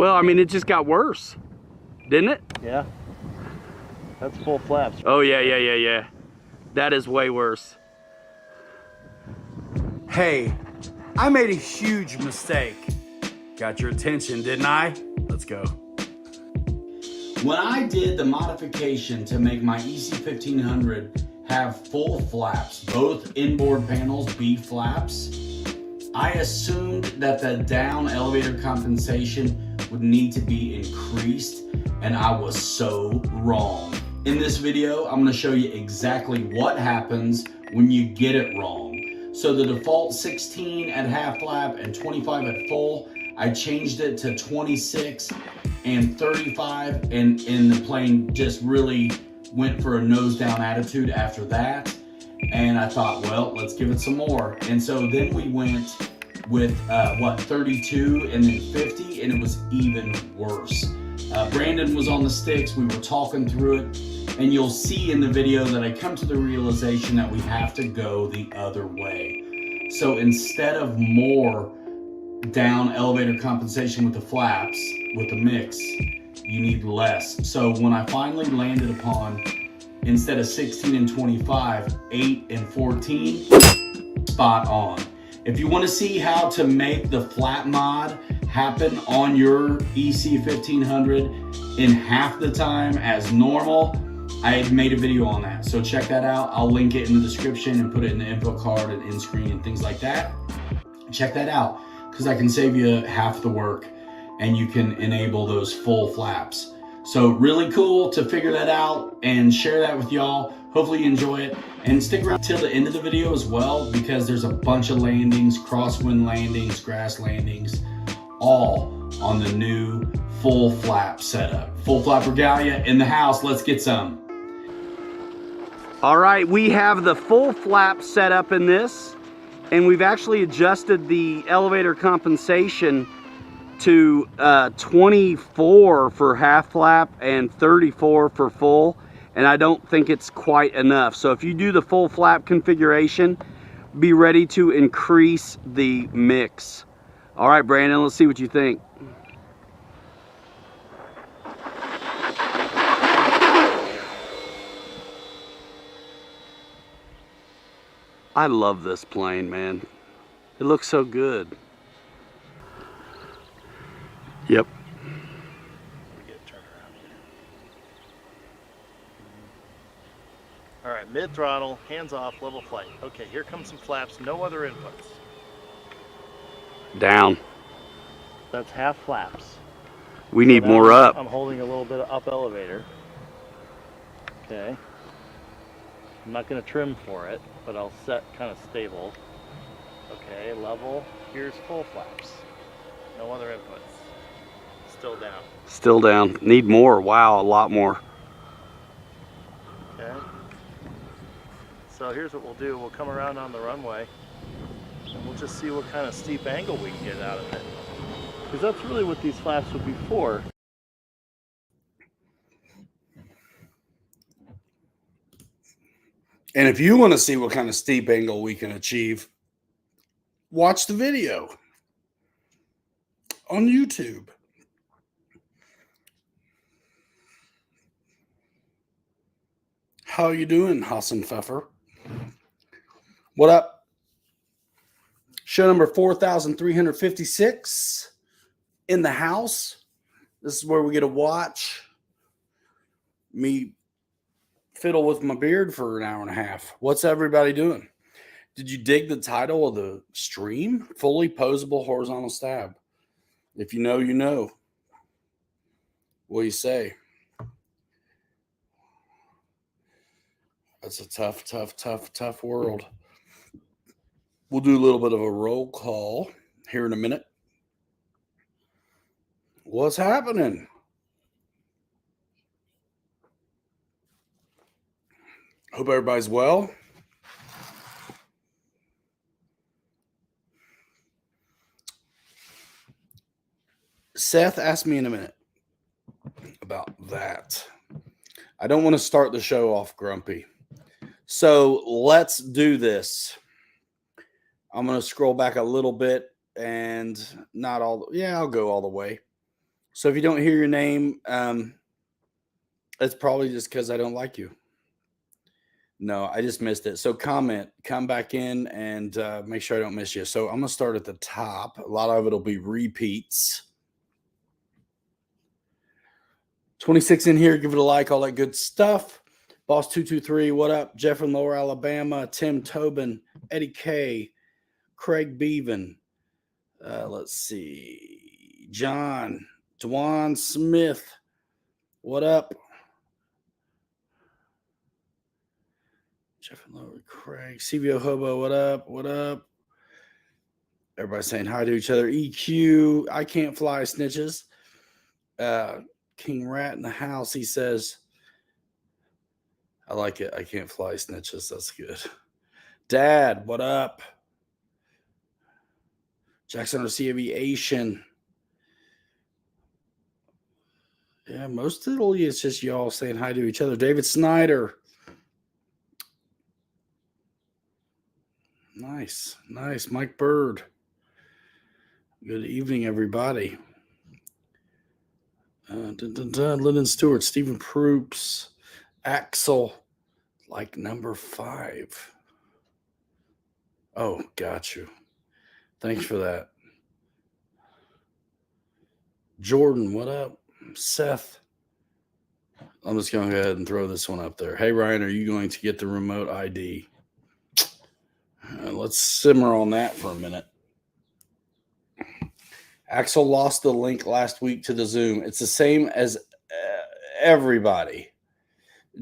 Well, I mean, it just got worse, didn't it? Yeah. That's full flaps. Oh, yeah. That is way worse. Hey, I made a huge mistake. Got your attention, didn't I? Let's go. When I did the modification to make my EC1500 have full flaps, both inboard panels be flaps, I assumed that the down elevator compensation would need to be increased, and I was so wrong. In this video, I'm gonna show you exactly what happens when you get it wrong. So the default 16 at half flap and 25 at full, I changed it to 26 and 35, and the plane just really went for a nose down attitude after that. And I thought, well, let's give it some more. And so then we went with 32 and then 50, and it was even worse. Brandon was on the sticks, we were talking through it, and you'll see in the video that I come to the realization that we have to go the other way. So instead of more down elevator compensation with the flaps, with the mix, you need less. So when I finally landed upon, instead of 16 and 25, 8 and 14, spot on. If you want to see how to make the flap mod happen on your EC1500 in half the time as normal, I had made a video on that. So check that out. I'll link it in the description and put it in the info card and end screen and things like that. Check that out, because I can save you half the work and you can enable those full flaps. So really cool to figure that out and share that with y'all. Hopefully you enjoy it, and stick around till the end of the video as well, because there's a bunch of landings, crosswind landings, grass landings, all on the new full flap setup. Full flap regalia in the house. Let's get some. All right, we have the full flap setup in this, and we've actually adjusted the elevator compensation to 24 for half flap and 34 for full, and I don't think it's quite enough. So if you do the full flap configuration, be ready to increase the mix. All right, Brandon, let's see what you think. I love this plane, man. It looks so good. Yep. All right, mid throttle, hands off, level flight. Okay, here comes some flaps, no other inputs. Down. That's half flaps. We need more up. I'm holding a little bit of up elevator. Okay. I'm not going to trim for it, but I'll set kind of stable. Okay, level. Here's full flaps. No other inputs. Still down. Still down. Need more. Wow, a lot more. Okay. So here's what we'll do. We'll come around on the runway, and we'll just see what kind of steep angle we can get out of it. Because that's really what these flaps would be for. And if you want to see what kind of steep angle we can achieve, watch the video on YouTube. How you doing, Hassan Pfeffer? What up? Show number 4,356 in the house. This is where we get to watch me fiddle with my beard for an hour and a half. What's everybody doing? Did you dig the title of the stream? Fully posable horizontal stab. If you know, you know. What do you say? That's a tough world. We'll do a little bit of a roll call here in a minute. What's happening? Hope everybody's well. Seth asked me in a minute about that. I don't want to start the show off grumpy. So let's do this. I'm going to scroll back a little bit and not all. Yeah, I'll go all the way. So if you don't hear your name, it's probably just because I don't like you. No, I just missed it. So comment, come back in, and make sure I don't miss you. So I'm going to start at the top. A lot of it will be repeats. 26 in here. Give it a like, all that good stuff. Boss223, what up? Jeff in Lower Alabama. Tim Tobin, Eddie K, Craig Beaven. Let's see. John, Dwan Smith, what up? Jeff and Lower, Craig, CVO Hobo, what up? What up? Everybody saying hi to each other. EQ, I can't fly, snitches. King Rat in the house, he says, I like it. I can't fly, snitches. That's good. Dad, what up? Jackson RC Aviation. Yeah, most of it is just y'all saying hi to each other. David Snyder. Nice. Mike Bird. Good evening, everybody. Lyndon Stewart, Stephen Proops, Axel, like number 5. Oh, got you. Thanks for that. Jordan, what up? Seth. I'm just going to go ahead and throw this one up there. Hey, Ryan, are you going to get the remote ID? Let's simmer on that for a minute. Axel lost the link last week to the Zoom. It's the same as everybody.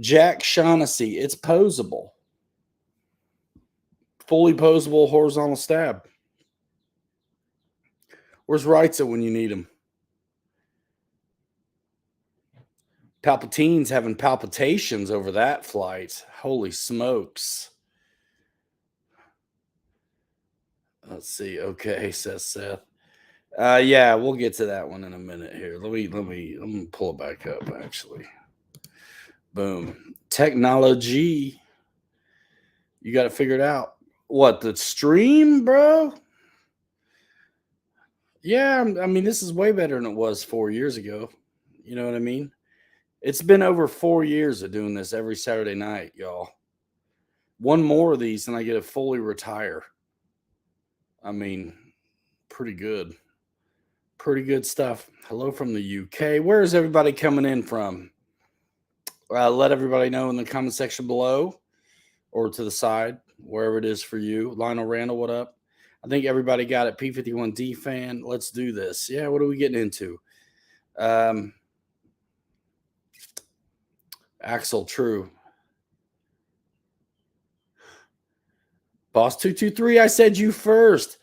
Jack Shaughnessy, it's posable. Fully posable horizontal stab. Where's Reitza when you need him? Palpatine's having palpitations over that flight. Holy smokes. Let's see. Okay, says Seth. Yeah, we'll get to that one in a minute here. Let me pull it back up, actually. Boom. Technology. You got it figured out. What, the stream, bro? Yeah, I mean, this is way better than it was 4 years ago. You know what I mean? It's been over 4 years of doing this every Saturday night, y'all. One more of these and I get to fully retire. I mean, pretty good. Pretty good stuff. Hello from the UK. Where is everybody coming in from? Let everybody know in the comment section below or to the side, wherever it is for you. Lionel Randall, what up? I think everybody got it. P51D fan. Let's do this. Yeah, what are we getting into? Axel, true. Boss223, I said you first.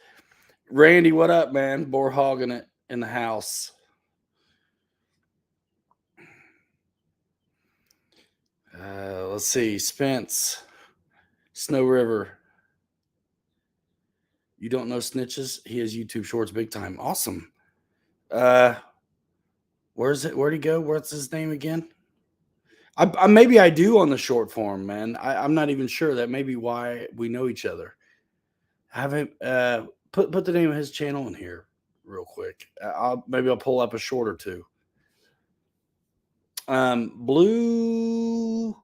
Randy, what up, man? Boar hogging it in the house. Let's see. Spence, Snow River. You don't know Snitches? He has YouTube Shorts big time. Awesome. Where's it? Where'd he go? What's his name again? I maybe I do on the short form, man. I'm not even sure. That may be why we know each other. I haven't put the name of his channel in here real quick. Maybe I'll pull up a short or two. Blue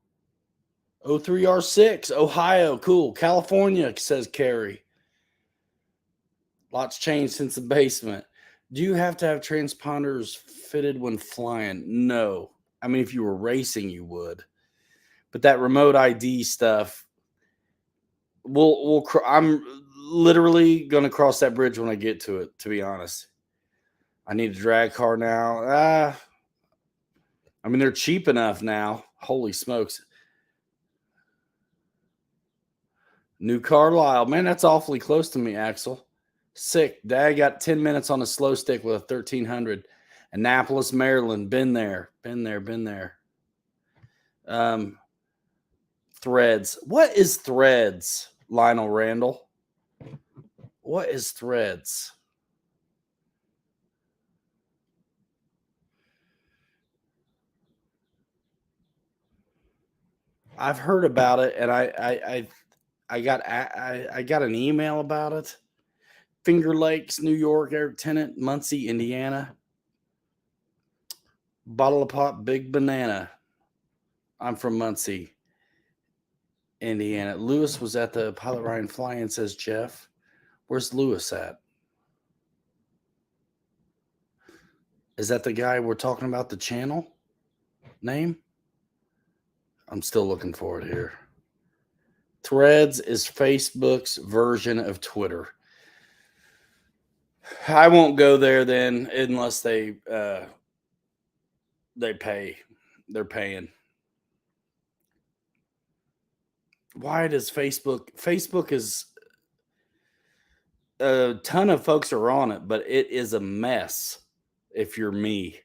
03R6, Ohio, cool. California, says Carrie. Lots changed since the basement. Do you have to have transponders fitted when flying? No. I mean, if you were racing, you would. But that remote ID stuff, I'm literally going to cross that bridge when I get to it, to be honest. I need a drag car now. I mean, they're cheap enough now. Holy smokes. New Carlisle. Man, that's awfully close to me, Axel. Sick. Dad got 10 minutes on a slow stick with a 1300. Annapolis, Maryland. Been there. Threads. What is Threads, Lionel Randall? What is Threads? I've heard about it, and I got an email about it. Finger Lakes, New York, Eric Tennant, Muncie, Indiana. Bottle of pop, big banana. I'm from Muncie, Indiana. Lewis was at the Pilot Ryan fly-in, says Jeff. Where's Lewis at? Is that the guy we're talking about, the channel name? I'm still looking for it here. Threads is Facebook's version of Twitter. I won't go there then unless they pay. They're paying. Why does Facebook is a ton of folks are on it, but it is a mess if you're me.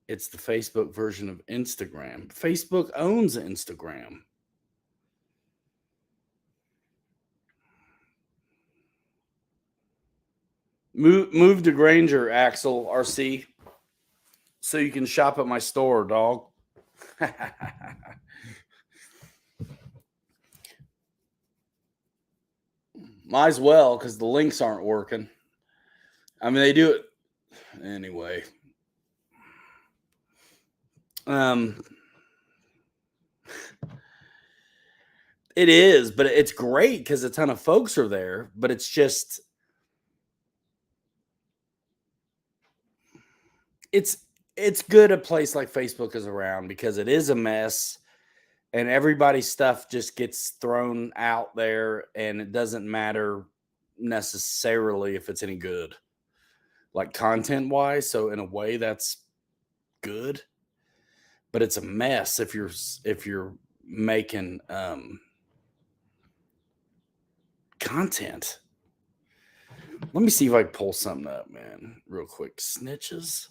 It's the Facebook version of Instagram. Facebook owns Instagram. Move to Granger, Axel RC, so you can shop at my store, dog. Might as well, because the links aren't working. I mean, they do it anyway. It is, but it's great because a ton of folks are there, but it's just it's good a place like Facebook is around because it is a mess and everybody's stuff just gets thrown out there and it doesn't matter necessarily if it's any good, like content wise. So in a way that's good, but it's a mess if you're making content. Let me see if I can pull something up, man, real quick. Snitches.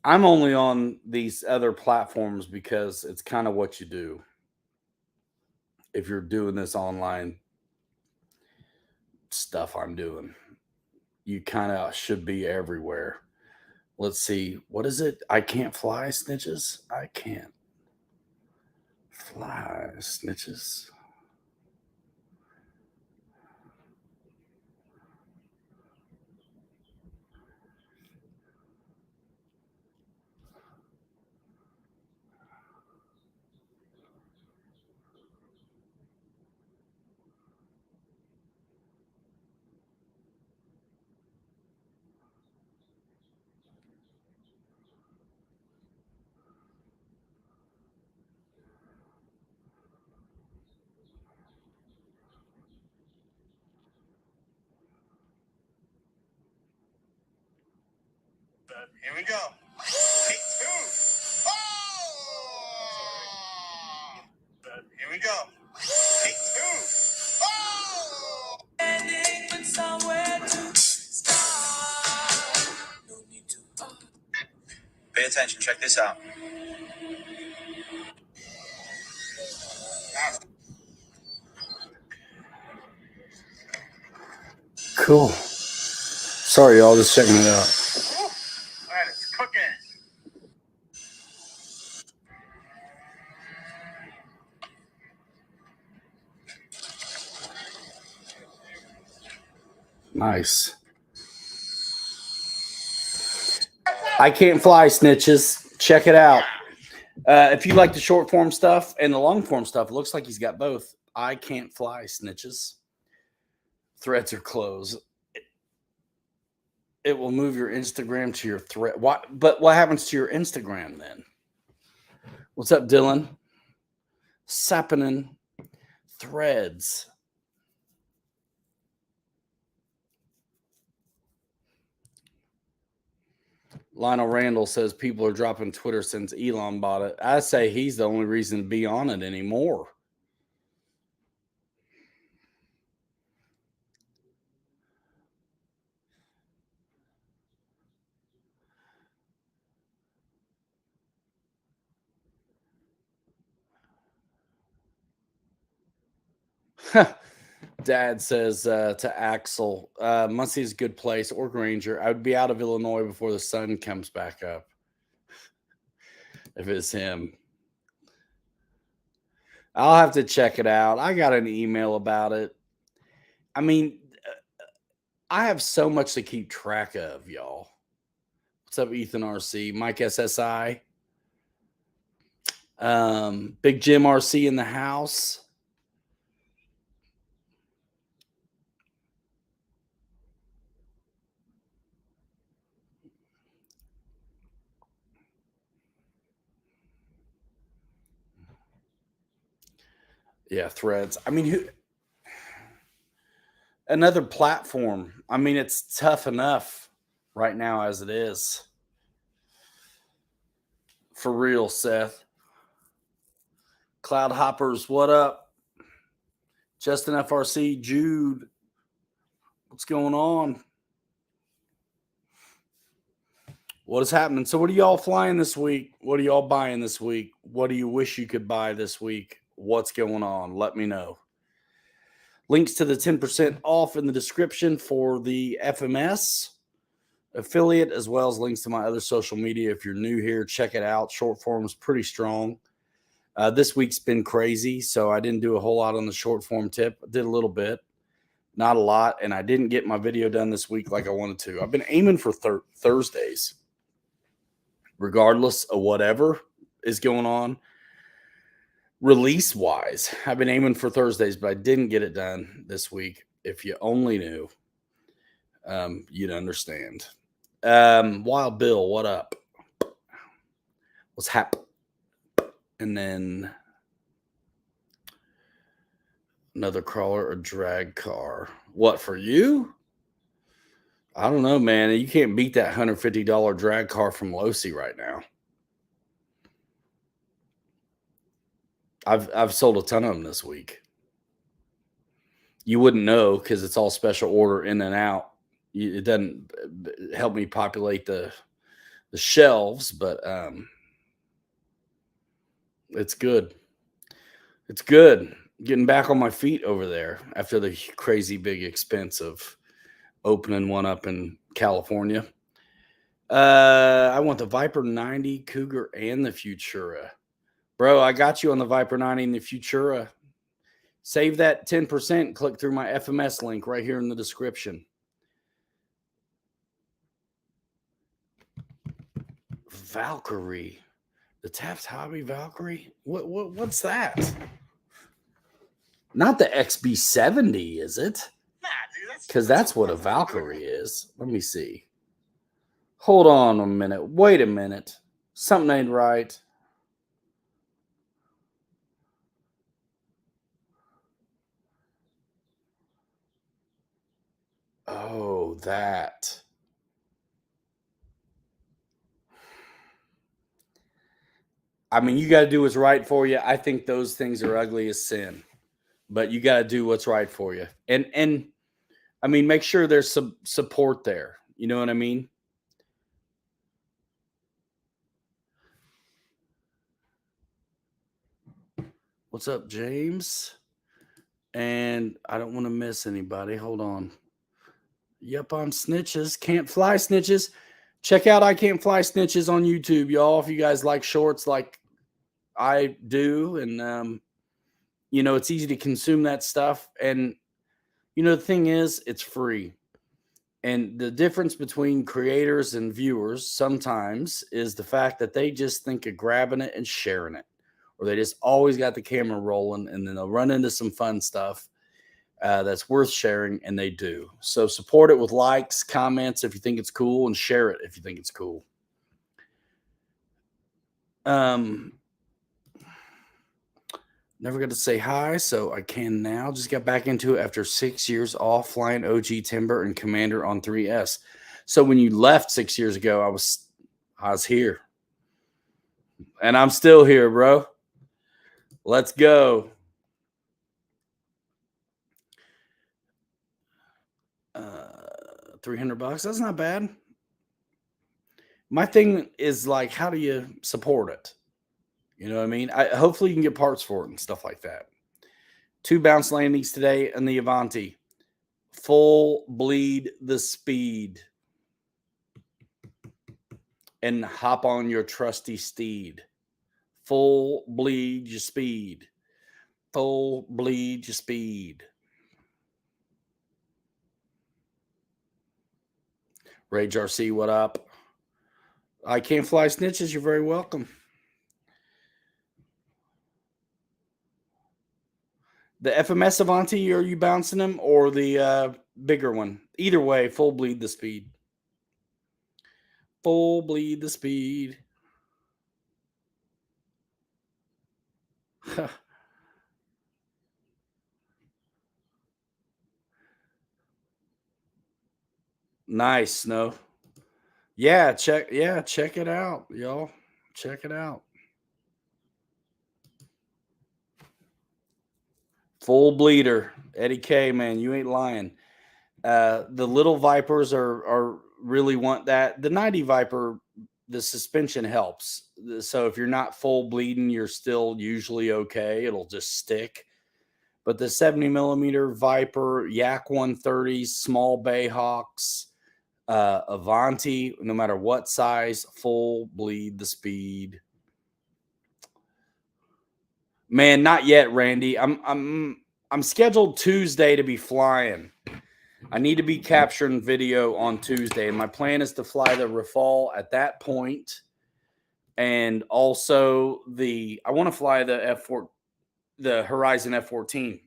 I'm only on these other platforms because it's kind of what you do. If you're doing this online stuff I'm doing, you kind of should be everywhere. Let's see. What is it? I can't fly, snitches. I can't fly, snitches. Here we go. Take two. Oh! Here we go. Take two. Oh! Pay attention. Check this out. Cool. Sorry, y'all. Just checking it out. All right, it's cooking. Nice. I can't fly, snitches. Check it out. If you like the short form stuff and the long form stuff, it looks like he's got both. I can't fly, snitches. Threads are closed. It will move your Instagram to your thread. But what happens to your Instagram then? What's up, Dylan? Sappening Threads. Lionel Randall says people are dropping Twitter since Elon bought it. I say he's the only reason to be on it anymore. Dad says to Axel, Muncie is a good place, or Granger. I would be out of Illinois before the sun comes back up. If it's him. I'll have to check it out. I got an email about it. I mean, I have so much to keep track of, y'all. What's up, Ethan RC? Mike SSI. Big Jim RC in the house. Yeah, Threads. I mean, another platform. I mean, it's tough enough right now as it is. For real, Seth. Cloud Hoppers, what up? Justin FRC, Jude. What's going on? What is happening? So, what are y'all flying this week? What are y'all buying this week? What do you wish you could buy this week? What's going on? Let me know. Links to the 10% off in the description for the FMS affiliate, as well as links to my other social media. If you're new here, check it out. Short form is pretty strong. This week's been crazy, so I didn't do a whole lot on the short form tip. I did a little bit, not a lot, and I didn't get my video done this week like I wanted to. I've been aiming for Thursdays, regardless of whatever is going on. Release-wise, I've been aiming for Thursdays, but I didn't get it done this week. If you only knew, you'd understand. Wild Bill, what up? What's happening? And then another crawler or drag car. What, for you? I don't know, man. You can't beat that $150 drag car from Losi right now. I've sold a ton of them this week. You wouldn't know because it's all special order in and out. It doesn't help me populate the shelves, but it's good. It's good. Getting back on my feet over there after the crazy big expense of opening one up in California. I want the Viper 90, Cougar, and the Futura. Bro, I got you on the Viper 90 and the Futura. Save that 10%. Click through my FMS link right here in the description. Valkyrie. The Taft Hobby Valkyrie? What's that? Not the XB70, is it? Nah, dude, Because that's what a Valkyrie is. Let me see. Hold on a minute. Wait a minute. Something ain't right. Oh, that. I mean, you got to do what's right for you. I think those things are ugly as sin, but you got to do what's right for you. And I mean, make sure there's some support there. You know what I mean? What's up, James? And I don't want to miss anybody. Hold on. Yep, I'm Snitches. Can't Fly Snitches. Check out I Can't Fly Snitches on YouTube, y'all. If you guys like shorts like I do, and you know, it's easy to consume that stuff. And you know, the thing is, it's free. And the difference between creators and viewers sometimes is the fact that they just think of grabbing it and sharing it, or they just always got the camera rolling, and then they'll run into some fun stuff that's worth sharing, and they do. So support it with likes, comments if you think it's cool, and share it if you think it's cool. Never got to say hi, so I can now. Just got back into it after 6 years off flying OG Timber and Commander on 3S. So when you left 6 years ago, I was here. And I'm still here, bro. Let's go. $300. That's not bad. My thing is like, how do you support it? You know what I mean? Hopefully you can get parts for it and stuff like that. 2 bounce landings today in the Avanti. Full bleed the speed. And hop on your trusty steed. Full bleed your speed. Full bleed your speed. Rage RC, what up? I can't fly snitches. You're very welcome. The FMS Avanti, are you bouncing them or the bigger one? Either way, full bleed the speed. Full bleed the speed. Nice, Snow. Yeah, check it out, y'all. Check it out. Full bleeder. Eddie K, man, you ain't lying. The little Vipers are really want that. The 90 Viper, the suspension helps. So if you're not full bleeding, you're still usually okay. It'll just stick. But the 70 millimeter Viper, Yak 130s, small Bayhawks, Avanti, no matter what size, full bleed the speed. Man, not yet, Randy. I'm scheduled Tuesday to be flying. I need to be capturing video on Tuesday, and my plan is to fly the Rafale at that point, and also I want to fly the Horizon F14,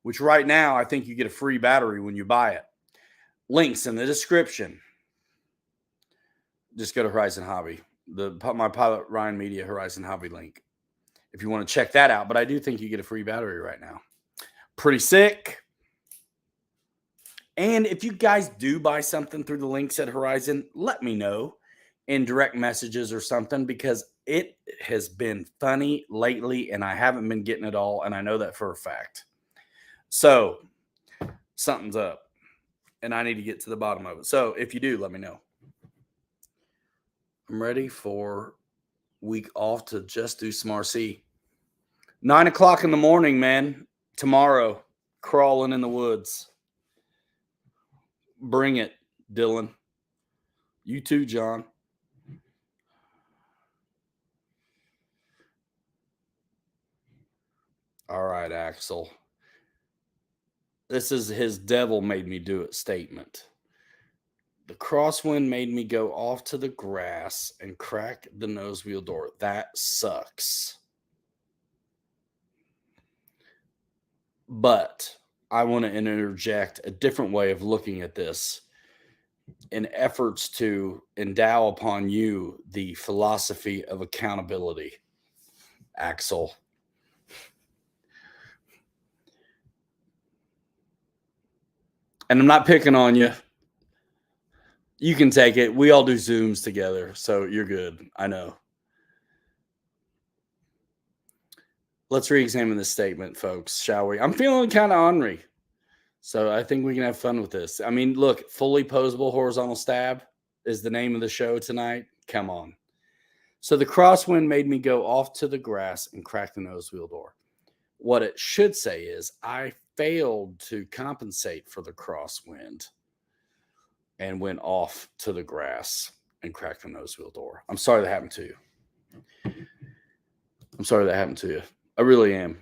which right now I think you get a free battery when you buy it. Links in the description. Just go to Horizon Hobby, my Pilot Ryan Media Horizon Hobby link, if you want to check that out. But I do think you get a free battery right now. Pretty sick. And if you guys do buy something through the links at Horizon, let me know in direct messages or something, because it has been funny lately and I haven't been getting it all. And I know that for a fact. So something's up and I need to get to the bottom of it. So if you do, let me know. I'm ready for week off to just do SMRC. 9 o'clock in the morning, man. Tomorrow, crawling in the woods. Bring it, Dylan. You too, John. All right, Axel. This is his devil made me do it statement. The crosswind made me go off to the grass and crack the nose wheel door. That sucks. But I want to interject a different way of looking at this in efforts to endow upon you the philosophy of accountability, Axel. And I'm not picking on you. You can take it. We all do Zooms together, so you're good. I know. Let's re-examine this statement, folks, shall we? I'm feeling kind of ornery, so I think we can have fun with this. I mean, look, fully posable horizontal stab is the name of the show tonight. Come on. So the crosswind made me go off to the grass and crack the nose wheel door. What it should say is I failed to compensate for the crosswind and went off to the grass and cracked the nose wheel door. I'm sorry that happened to you. I'm sorry that happened to you. I really am.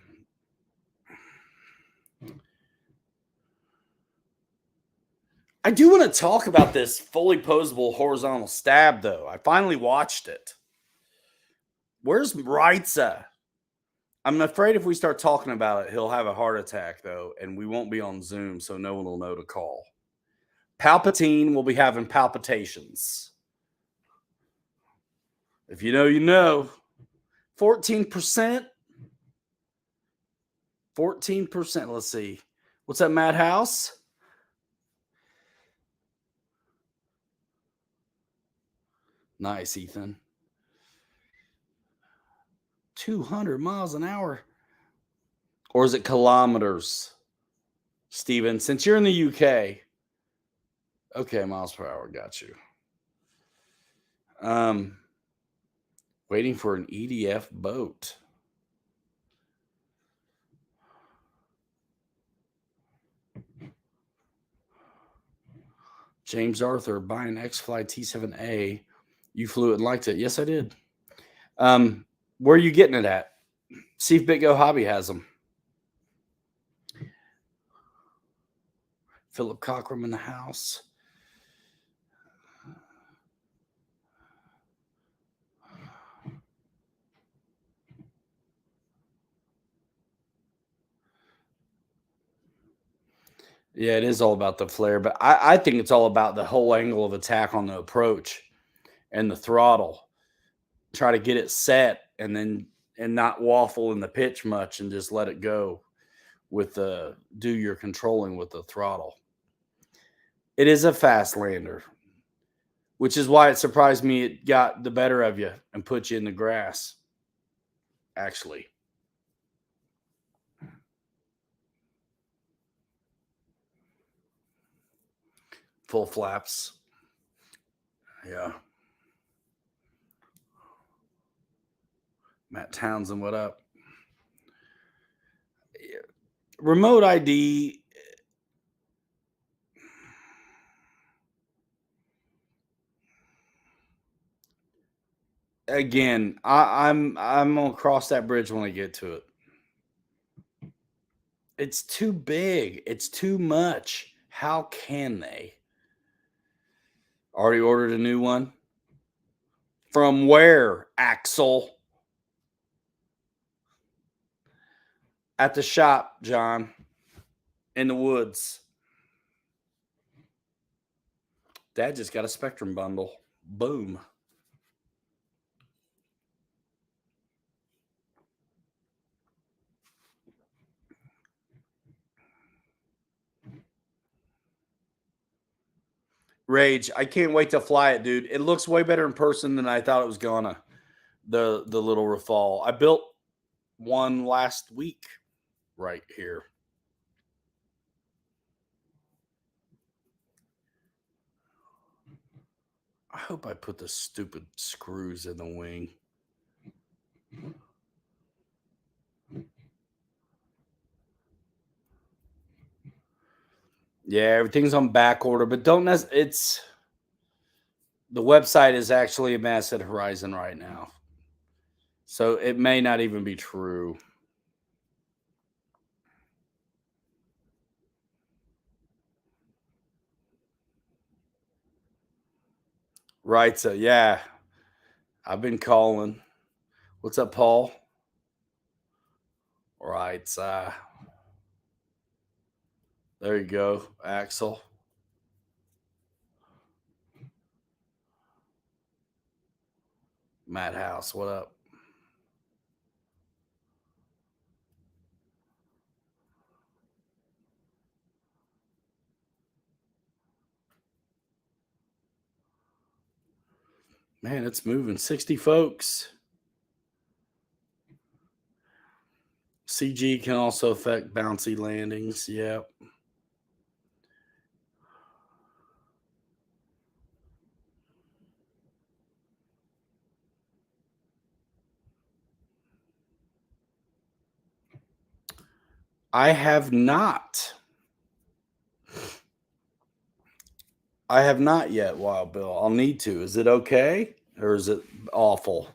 I do want to talk about this fully posable horizontal stab, though. I finally watched it. Where's Reitza? I'm afraid if we start talking about it, he'll have a heart attack, though, and we won't be on Zoom, so no one will know to call. Palpatine will be having palpitations. If you know, you know. 14%. 14%. Let's see. What's that, Madhouse? Nice, Ethan. 200 miles an hour. Or is it kilometers? Steven, since you're in the UK. Okay, miles per hour. Got you. Waiting for an EDF boat. James Arthur buying X-Fly T7A. You flew it and liked it. Yes, I did. Where are you getting it at? See if Big Go Hobby has them. Philip Cockrum in the house. Yeah, it is all about the flare, but I think it's all about the whole angle of attack on the approach and the throttle. Try to get it set and not waffle in the pitch much and just let it go with the do your controlling with the throttle. It is a fast lander, which is why it surprised me it got the better of you and put you in the grass. Actually. Full flaps. Yeah. Matt Townsend, what up? Remote ID. Again, I'm gonna cross that bridge when I get to it. It's too big. It's too much. How can they? Already ordered a new one? From where, Axel? At the shop, John. In the woods. Dad just got a Spectrum bundle. Boom. Rage, I can't wait to fly it, dude. It looks way better in person than I thought it was gonna. The little Rafale. I built one last week right here. I hope I put the stupid screws in the wing. Yeah, everything's on back order, but it's the website is actually a mess at Horizon right now. So it may not even be true. Right. So yeah. I've been calling. What's up, Paul? Right. There you go, Axel. Matt House, what up? Man, it's moving. 60 folks. CG can also affect bouncy landings. Yep. I have not. I have not yet, Wild Bill. I'll need to. Is it okay? Or is it awful?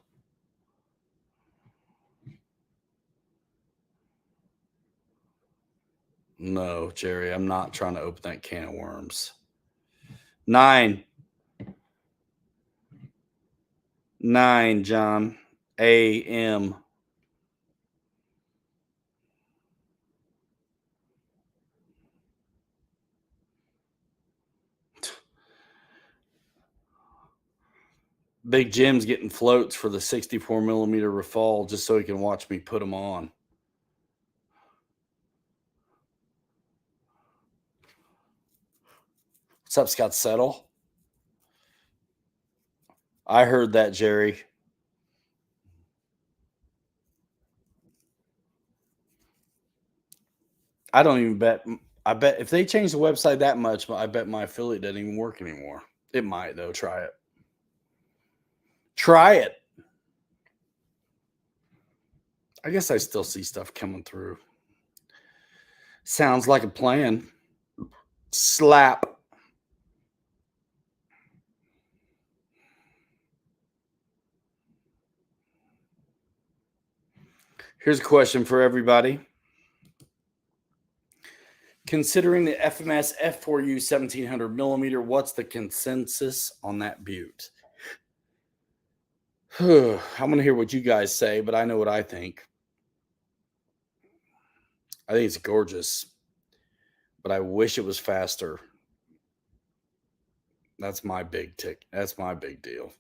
No, Jerry, I'm not trying to open that can of worms. 9, John. A.M. Big Jim's getting floats for the 64 millimeter Rafale just so he can watch me put them on. What's up, Scott Settle? I heard that, Jerry. I don't even bet. I bet if they change the website that much, I bet my affiliate doesn't even work anymore. It might, though. Try it. Try it. I guess I still see stuff coming through. Sounds like a plan. Slap. Here's a question for everybody. Considering the FMS F4U 1700 millimeter, what's the consensus on that butte? I'm going to hear what you guys say, but I know what I think. I think it's gorgeous, but I wish it was faster. That's my big tick. That's my big deal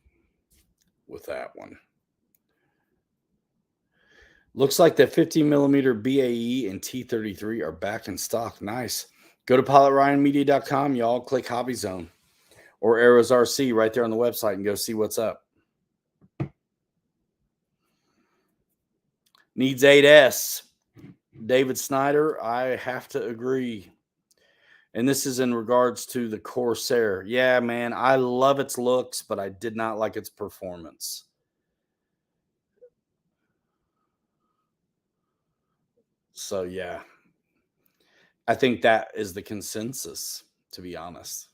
with that one. Looks like the 50 millimeter BAE and T33 are back in stock. Nice. Go to pilotryanmedia.com, y'all. Click Hobby Zone or Arrows RC right there on the website and go see what's up. Needs 8S. David Snyder, I have to agree. And this is in regards to the Corsair. Yeah, man, I love its looks, but I did not like its performance. So, yeah, I think that is the consensus, to be honest.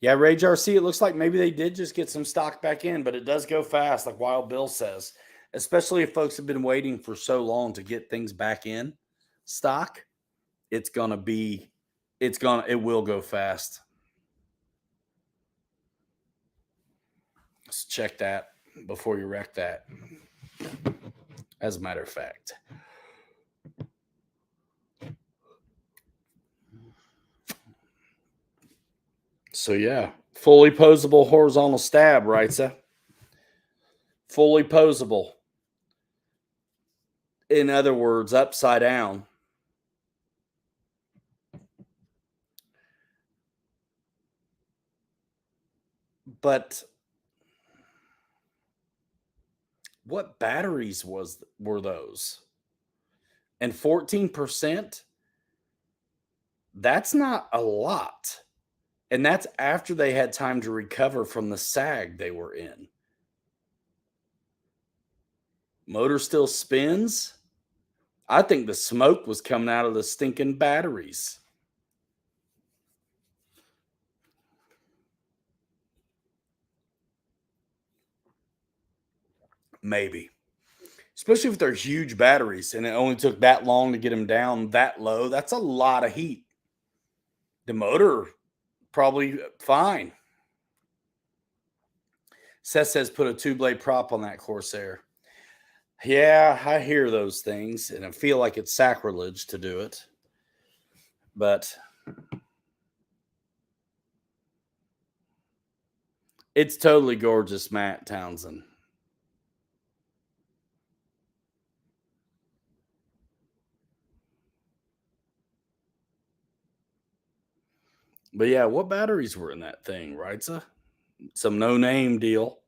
Yeah, Rage RC, it looks like maybe they did just get some stock back in, but it does go fast, like Wild Bill says, especially if folks have been waiting for so long to get things back in stock. It will go fast. Let's check that before you wreck that. As a matter of fact. So yeah, fully posable horizontal stab, right, sir? Fully posable. In other words, upside down. But what batteries were those? And 14%? That's not a lot. And that's after they had time to recover from the sag they were in. Motor still spins. I think the smoke was coming out of the stinking batteries. Maybe. Especially if they're huge batteries and it only took that long to get them down that low. That's a lot of heat. The motor, probably fine. Seth says put a two-blade prop on that Corsair. Yeah, I hear those things, and I feel like it's sacrilege to do it. But it's totally gorgeous, Matt Townsend. But yeah, what batteries were in that thing, right? Some no-name deal.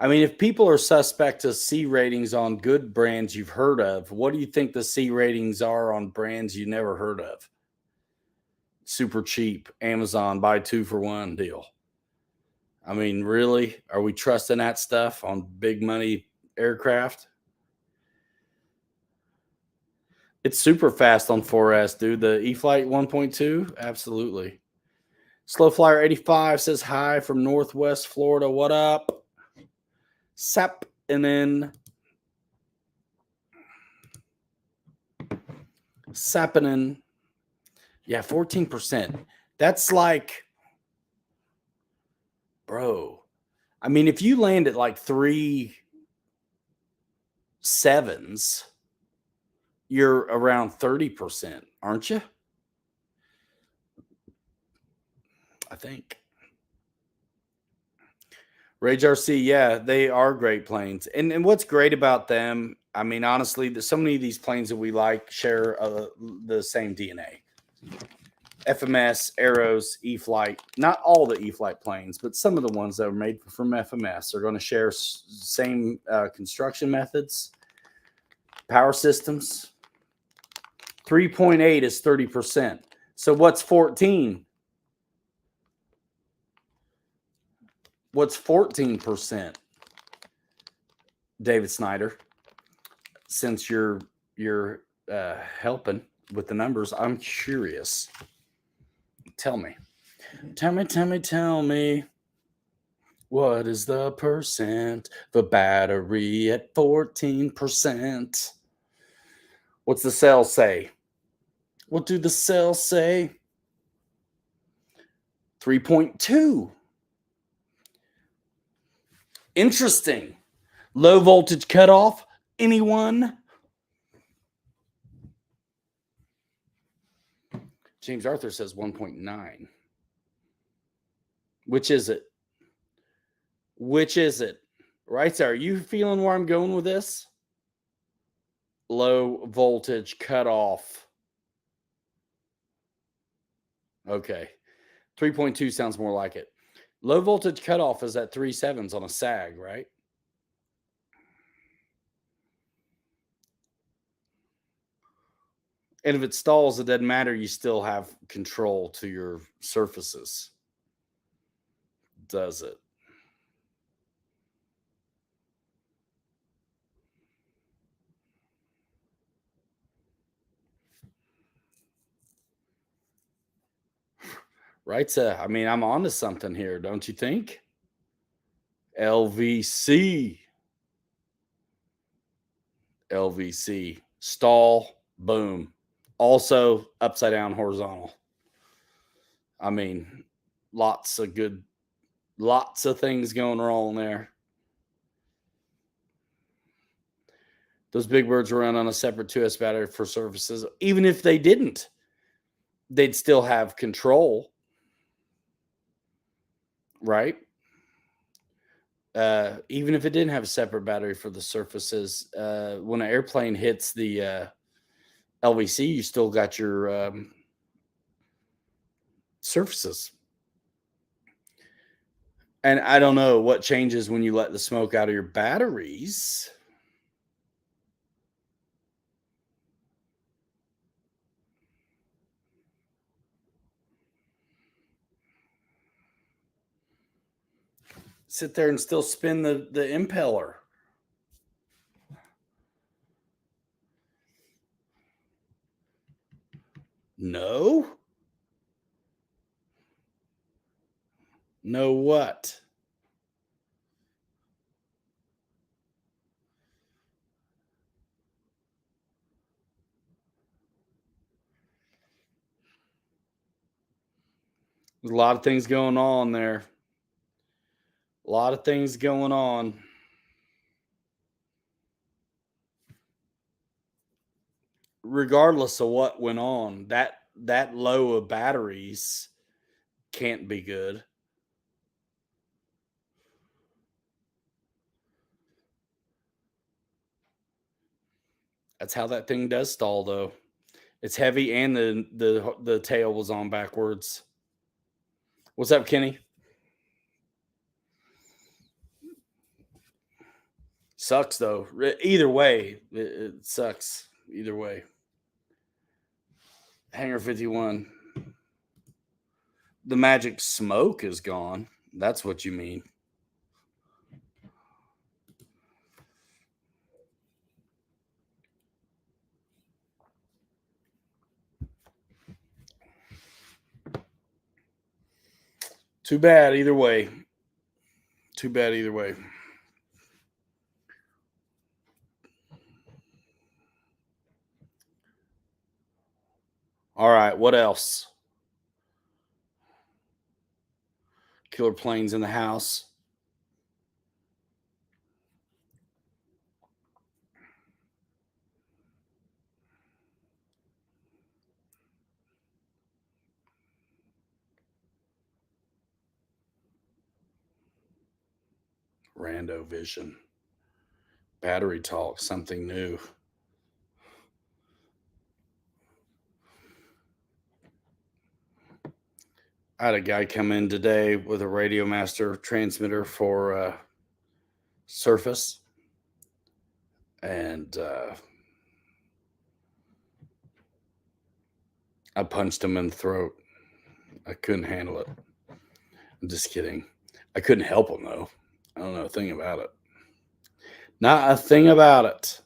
I mean, if people are suspect to C ratings on good brands you've heard of, what do you think the C ratings are on brands you never heard of? Super cheap, Amazon buy 2 for 1 deal. I mean, really? Are we trusting that stuff on big money aircraft? It's super fast on 4S, dude. The E-Flight 1.2? Absolutely. Slow Flyer 85 says hi from Northwest Florida. What up? Sap. And then Sappinen. Yeah, 14%. That's like, bro. I mean, if you land at like 3 sevens, you're around 30%, aren't you? I think. Rage RC, yeah, they are great planes. And what's great about them, I mean, honestly, so many of these planes that we like share the same DNA. FMS, Arrows, E-Flight, not all the E-Flight planes, but some of the ones that are made from FMS are going to share same construction methods, power systems. 3.8 is 30%. So what's 14? What's 14%? David Snyder, since you're helping with the numbers, I'm curious. Tell me. Tell me. What is the percent? The battery at 14%. What's the cell say? What do the cells say? 3.2. Interesting. Low voltage cutoff. Anyone? James Arthur says 1.9. Which is it? Which is it? Right there. Are you feeling where I'm going with this? Low voltage cutoff. Okay. 3.2 sounds more like it. Low voltage cutoff is at 3.7s on a sag, right? And if it stalls, it doesn't matter. You still have control to your surfaces. Does it? Right. I mean, I'm onto something here, don't you think? LVC. LVC. Stall. Boom. Also upside down horizontal. I mean, lots of things going wrong there. Those big birds run on a separate 2S battery for surfaces. Even if they didn't, they'd still have control. Right? Even if it didn't have a separate battery for the surfaces, when an airplane hits the LVC, you still got your surfaces. And I don't know what changes when you let the smoke out of your batteries. Sit there and still spin the impeller. No. No what? There's a lot of things going on there. A lot of things going on. Regardless of what went on, that low of batteries can't be good. That's how that thing does stall, though. It's heavy, and the tail was on backwards. What's up, Kenny? Sucks, though. Either way, it sucks. Either way. Hangar 51. The magic smoke is gone. That's what you mean. Too bad either way. Too bad either way. All right, what else? Killer planes in the house. Rando Vision. Battery talk, something new. I had a guy come in today with a Radio Master transmitter for Surface. And I punched him in the throat. I couldn't handle it. I'm just kidding. I couldn't help him, though. I don't know a thing about it. Not a thing about it.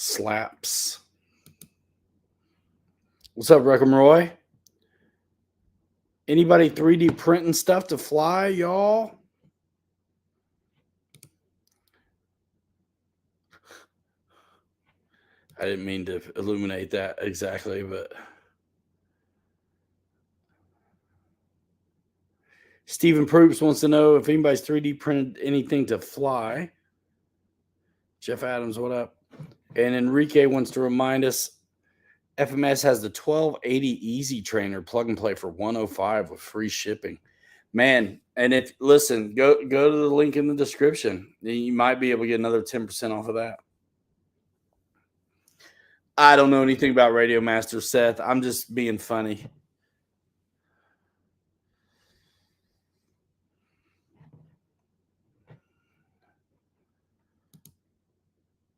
slaps. What's up, Reckham Roy? Anybody 3D printing stuff to fly, y'all? I didn't mean to illuminate that exactly, but Stephen Proops wants to know if anybody's 3D printed anything to fly. Jeff Adams, what up? And Enrique wants to remind us FMS has the 1280 Easy Trainer plug and play for $105 with free shipping. Man, and if listen, go to the link in the description. You might be able to get another 10% off of that. I don't know anything about Radio Master, Seth. I'm just being funny.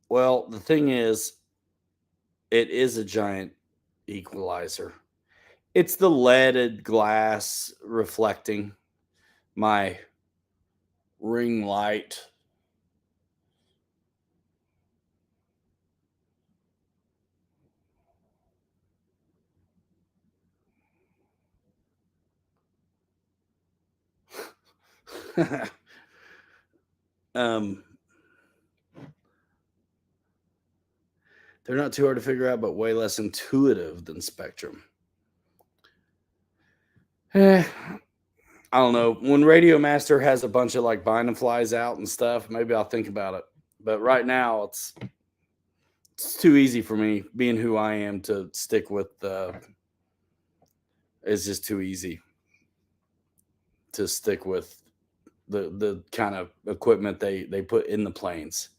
Well, the thing is, it is a giant equalizer. It's the leaded glass reflecting my ring light. They're not too hard to figure out, but way less intuitive than Spectrum. I don't know. When Radio Master has a bunch of like binding flies out and stuff, maybe I'll think about it. But right now, it's too easy for me, being who I am, to stick with. It's just too easy to stick with the kind of equipment they put in the planes.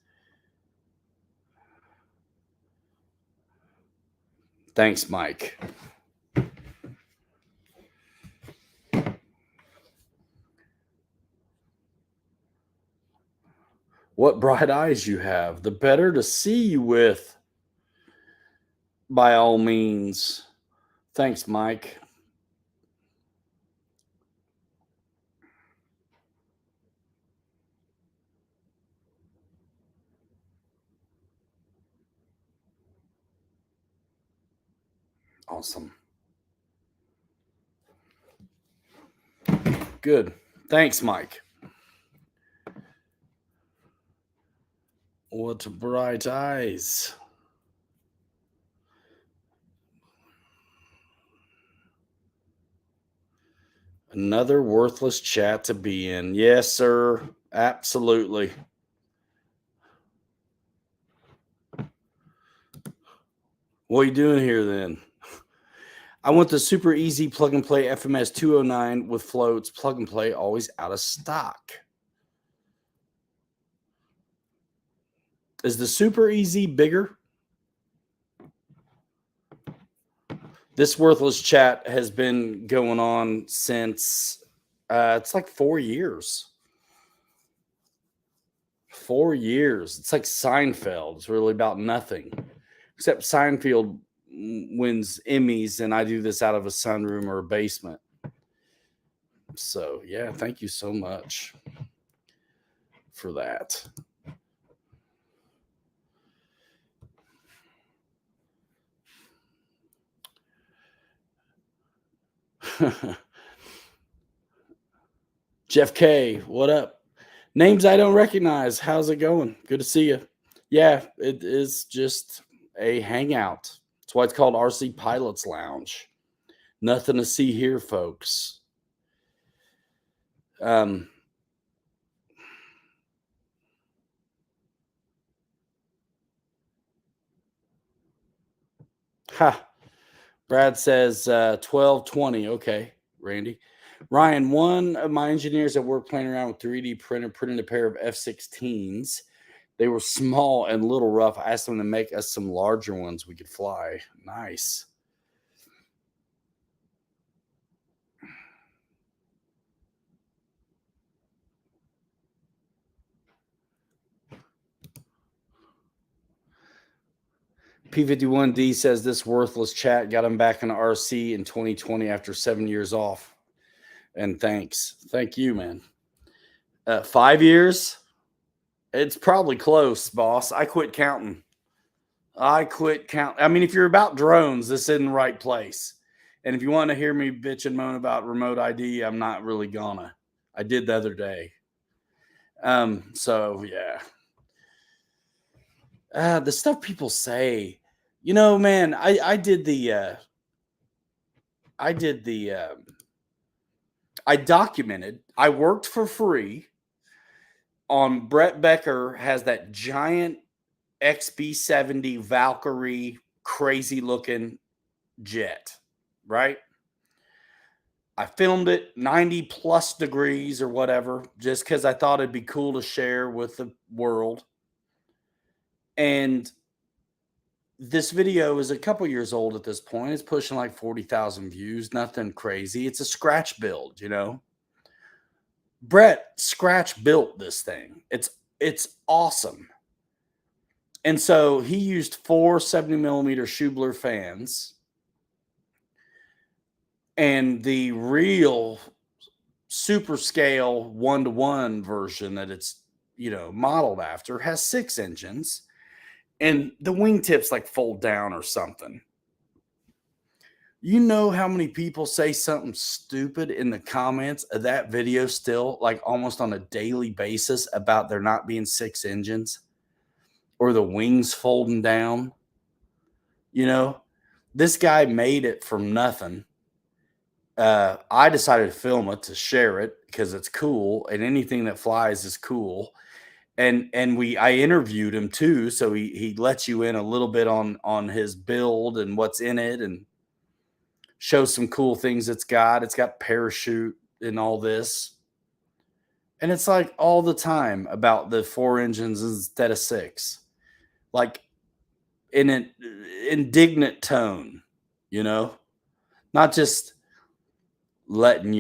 Thanks, Mike. What bright eyes you have, the better to see you with. By all means. Thanks, Mike. Awesome. Good. Thanks, Mike. What bright eyes. Another worthless chat to be in. Yes, sir. Absolutely. What are you doing here then? I want the super easy plug and play FMS 209 with floats. Plug and play, always out of stock. Is the super easy bigger? This worthless chat has been going on since it's like 4 years. 4 years. It's like Seinfeld. It's really about nothing. Except Seinfeld wins Emmys, and I do this out of a sunroom or a basement. So, yeah, thank you so much for that. Jeff K, what up? Names I don't recognize. How's it going? Good to see you. Yeah, it is just a hangout. That's why it's called RC Pilots Lounge. Nothing to see here, folks. Brad says 1220. Okay, Randy. Ryan, one of my engineers at work playing around with 3D printer printed a pair of F-16s. They were small and a little rough. I asked them to make us some larger ones we could fly. Nice. P51D says this worthless chat got him back in RC in 2020 after 7 years off. And thanks. Thank you, man. 5 years? It's probably close, boss. I quit counting. I quit count. I mean, if you're about drones, this isn't the right place. And if you want to hear me bitch and moan about remote ID, I'm not really gonna. I did the other day. So yeah. The stuff people say, man, I documented, I worked for free on Brett Becker has that giant XB-70 Valkyrie crazy looking jet, right? I filmed it 90 plus degrees or whatever, just because I thought it'd be cool to share with the world. And this video is a couple years old at this point. It's pushing like 40,000 views, nothing crazy. It's a scratch build, Brett scratch built this thing. It's awesome. And so he used 4 70mm Schubler fans. And the real super scale 1-to-1 version that it's, modeled after has 6 engines. And the wingtips like fold down or something. You know how many people say something stupid in the comments of that video still, like almost on a daily basis, about there not being 6 engines or the wings folding down? This guy made it from nothing. I decided to film it to share it because it's cool, and anything that flies is cool. And I interviewed him too, so he lets you in a little bit on his build and what's in it, and shows some cool things it's got. It's got parachute and all this. And it's like all the time about the 4 engines instead of 6. Like in an indignant tone, not just letting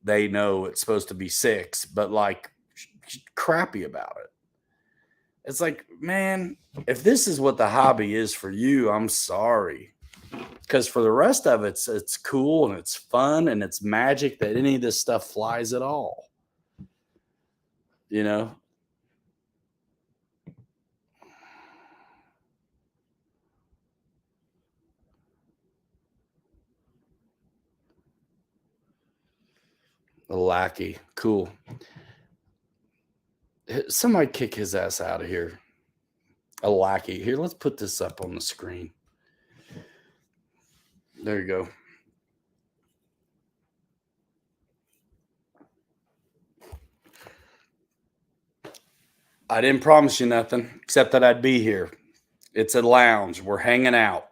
they know it's supposed to be 6, but like crappy about it. It's like, man, if this is what the hobby is for you, I'm sorry. Because for the rest of it, it's cool and it's fun and it's magic that any of this stuff flies at all. The lackey. Cool. Somebody kick his ass out of here. A lackey. Here, let's put this up on the screen. There you go. I didn't promise you nothing except that I'd be here. It's a lounge. We're hanging out.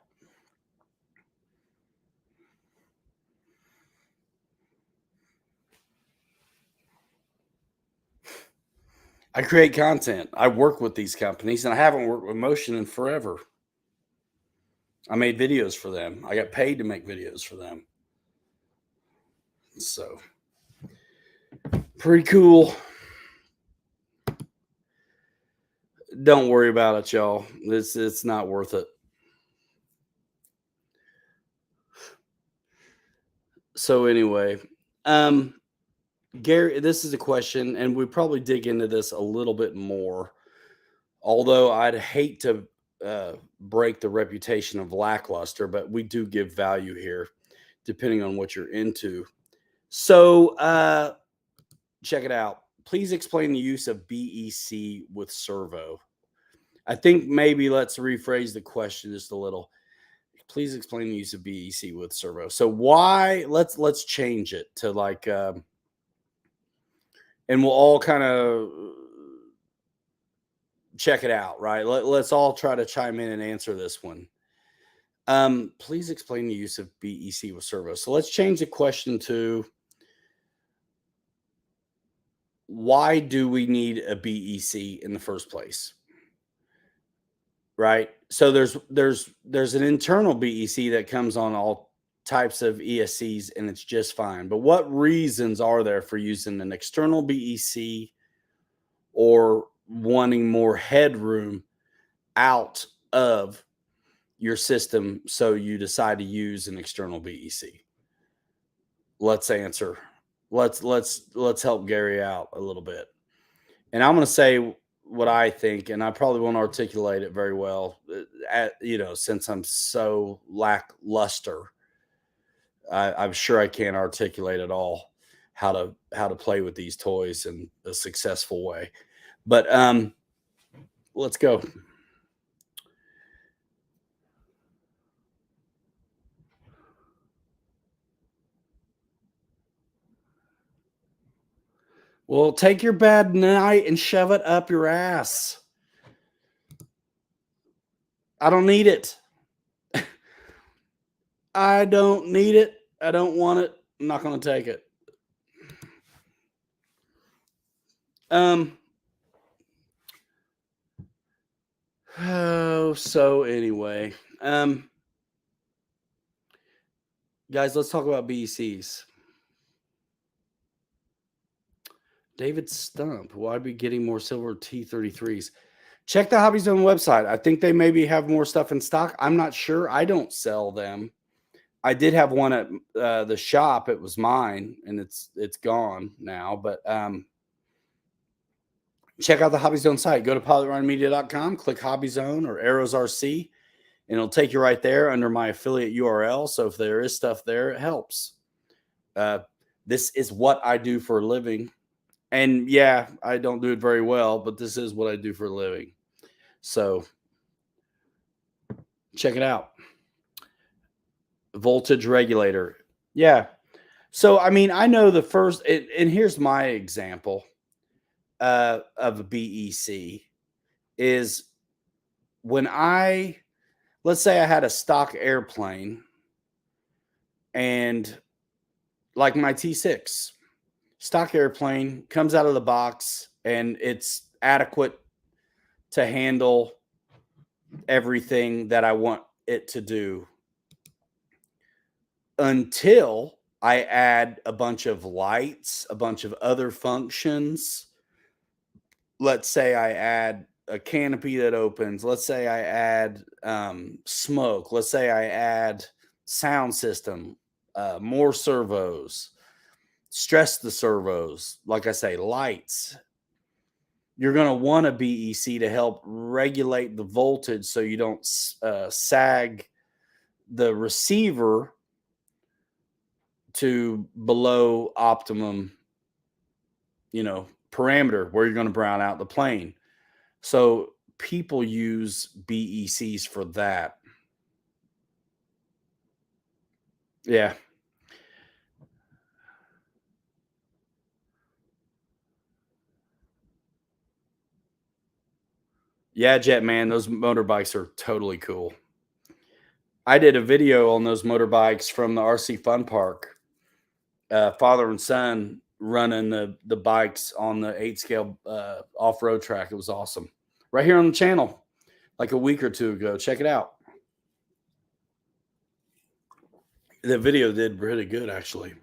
I create content. I work with these companies, and I haven't worked with Motion in forever. I made videos for them. I got paid to make videos for them. So, pretty cool. Don't worry about it, y'all. It's not worth it. So anyway, Gary, this is a question, and we probably dig into this a little bit more. Although I'd hate to break the reputation of lackluster, but we do give value here, depending on what you're into. So check it out. Please explain the use of BEC with servo. I think maybe let's rephrase the question just a little. Please explain the use of BEC with servo. So why? Let's change it to like, and we'll all kind of check it out, right? Let's all try to chime in and answer this one. Please explain the use of BEC with servo. So let's change the question to, why do we need a BEC in the first place? Right? So there's an internal BEC that comes on all types of ESCs, and it's just fine. But what reasons are there for using an external BEC or wanting more headroom out of your system so you decide to use an external BEC? Let's answer. Let's help Gary out a little bit. And I'm going to say what I think, and I probably won't articulate it very well, since I'm so lackluster. I'm sure I can't articulate at all how to play with these toys in a successful way. But let's go. Well, take your bad night and shove it up your ass. I don't need it. I don't need it. I don't want it. I'm not going to take it. So anyway, guys, let's talk about BECs. David Stump, why be getting more silver T33s? Check the Hobby Zone website. I think they maybe have more stuff in stock. I'm not sure. I don't sell them. I did have one at the shop. It was mine, and it's gone now. But check out the Hobby Zone site. Go to pilotrunmedia.com, click Hobby Zone or Arrows RC, and it'll take you right there under my affiliate URL. So if there is stuff there, it helps. This is what I do for a living. And yeah, I don't do it very well, but this is what I do for a living. So check it out. Voltage regulator. Yeah. So, I mean, I know the first, and here's my example of a BEC is when let's say I had a stock airplane and like my T6 stock airplane comes out of the box and it's adequate to handle everything that I want it to do until I add a bunch of lights, a bunch of other functions. Let's say I add a canopy that opens. Let's say I add smoke. Let's say I add sound system, more servos, stress the servos. Like I say, lights. You're going to want a BEC to help regulate the voltage so you don't sag the receiver to below optimum, parameter where you're going to brown out the plane. So people use BECs for that. Yeah. Yeah, Jet Man, those motorbikes are totally cool. I did a video on those motorbikes from the RC Fun Park. Father and son running the bikes on the 8-scale off-road track. It was awesome. Right here on the channel, like a week or two ago. Check it out. The video did really good, actually.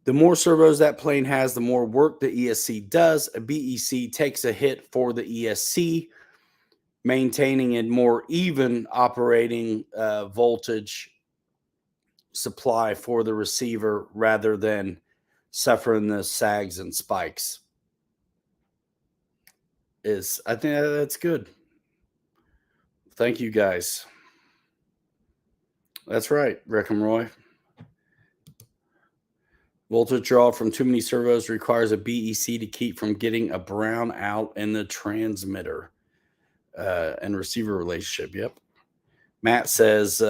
The more servos that plane has, the more work the ESC does. A BEC takes a hit for the ESC, maintaining a more even operating voltage supply for the receiver rather than suffering the sags and spikes. I think that's good. Thank you, guys. That's right, Rick and Roy. Voltage draw from too many servos requires a BEC to keep from getting a brown out in the transmitter and receiver relationship. Yep. Matt says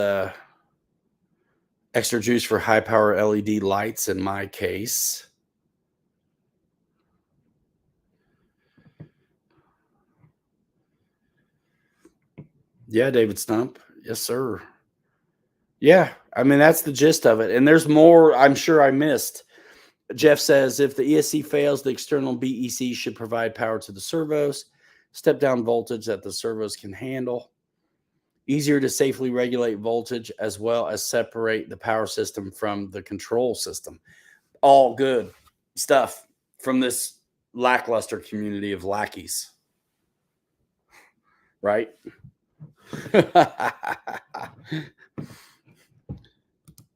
extra juice for high power LED lights in my case. Yeah, David Stump. Yes, sir. Yeah, I mean, that's the gist of it. And there's more I'm sure I missed. Jeff says, if the ESC fails, the external BEC should provide power to the servos, step down voltage that the servos can handle. Easier to safely regulate voltage as well as separate the power system from the control system. All good stuff from this lackluster community of lackeys. Right?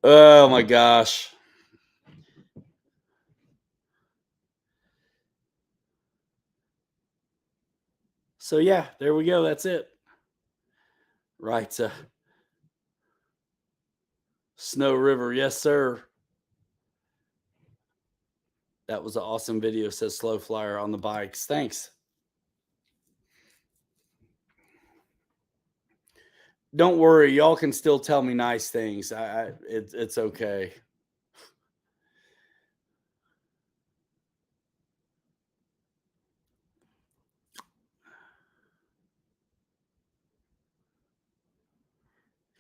Oh my gosh. So yeah, there we go. That's it. Right. Snow River. Yes, sir. That was an awesome video, says Slow Flyer on the bikes. Thanks. Don't worry, y'all can still tell me nice things. It's okay.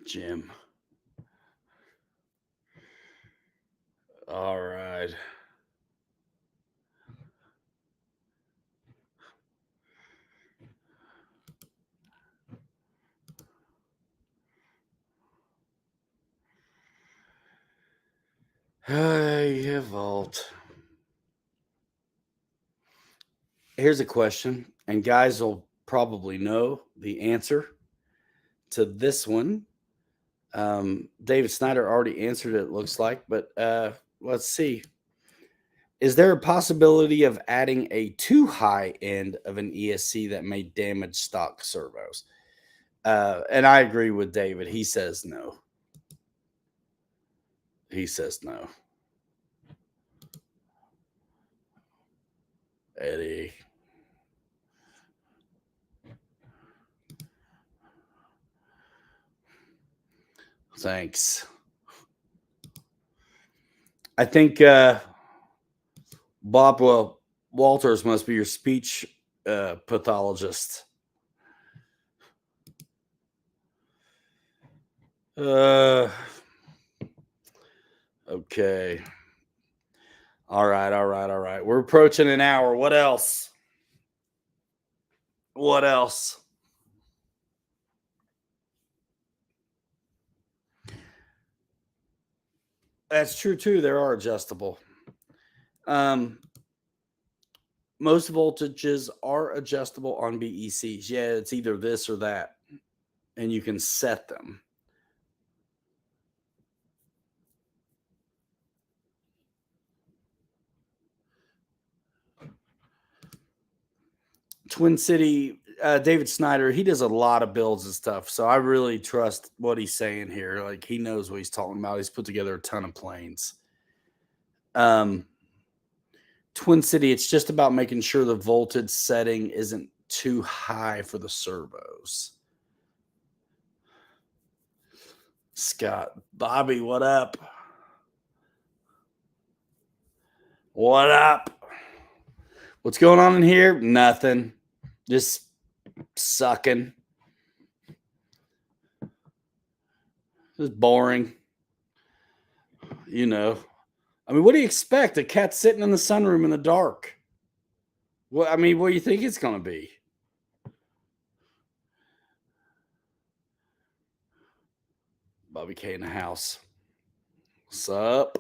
Jim. All right. Hey, Vault. Here's a question, and guys will probably know the answer to this one. David Snyder already answered it, looks like, but let's see. Is there a possibility of adding a too high end of an ESC that may damage stock servos? And I agree with David. He says no. He says no. Eddie. Thanks. I think Bob Walters must be your speech pathologist. Okay. All right. We're approaching an hour. What else? What else? That's true too. They are adjustable. Most voltages are adjustable on BECs. Yeah, it's either this or that, and you can set them. Twin City, David Snyder, he does a lot of builds and stuff, so I really trust what he's saying here. Like, he knows what he's talking about. He's put together a ton of planes. Twin City, it's just about making sure the voltage setting isn't too high for the servos. Scott, Bobby, what up? What up? What's going on in here? Nothing. Just sucking. Just boring. You know. I mean, what do you expect? A cat sitting in the sunroom in the dark. Well, I mean, what do you think it's going to be? Bobby K in the house. What's up?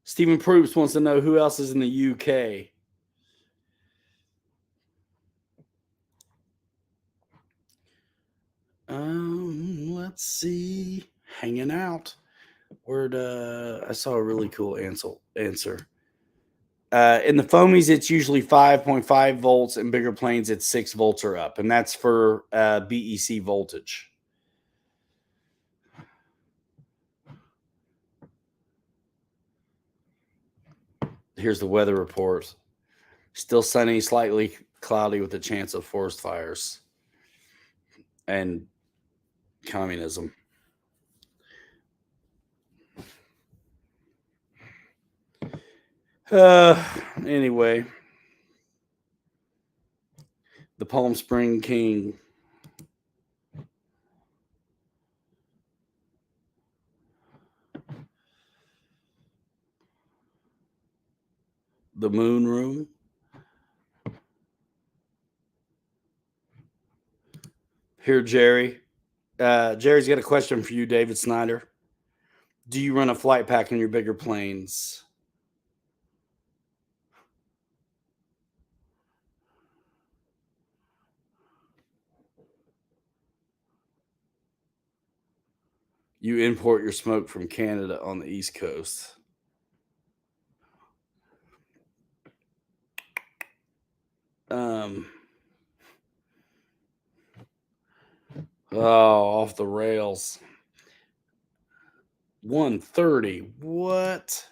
Stephen Proops wants to know who else is in the UK. Let's see. Hanging out. Where'd I saw a really cool answer. In the foamies, it's usually 5.5 volts. In bigger planes, it's 6 volts or up, and that's for BEC voltage. Here's the weather report. Still sunny, slightly cloudy with a chance of forest fires and communism. Anyway, the Palm Spring King. The Moon Room. Here, Jerry. Jerry's got a question for you, David Snyder. Do you run a flight pack in your bigger planes? You import your smoke from Canada on the East Coast. Off the rails. 130. What?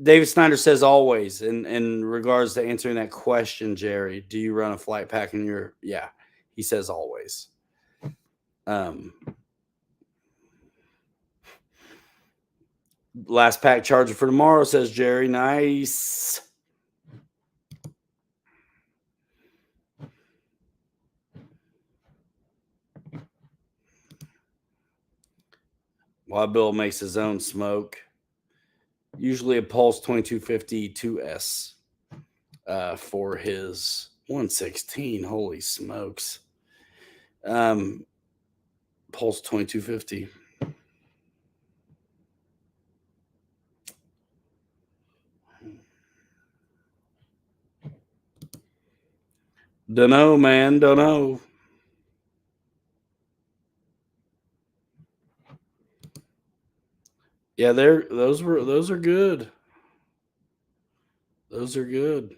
David Snyder says always in regards to answering that question, Jerry. Do you run a flight pack in your? Yeah, he says always. Last pack charger for tomorrow, says Jerry. Nice. Wild Bill makes his own smoke. Usually a Pulse 2250 2S for his 116. Holy smokes. Pulse 2250. Dunno, man. Dunno. Yeah, those are good. Those are good.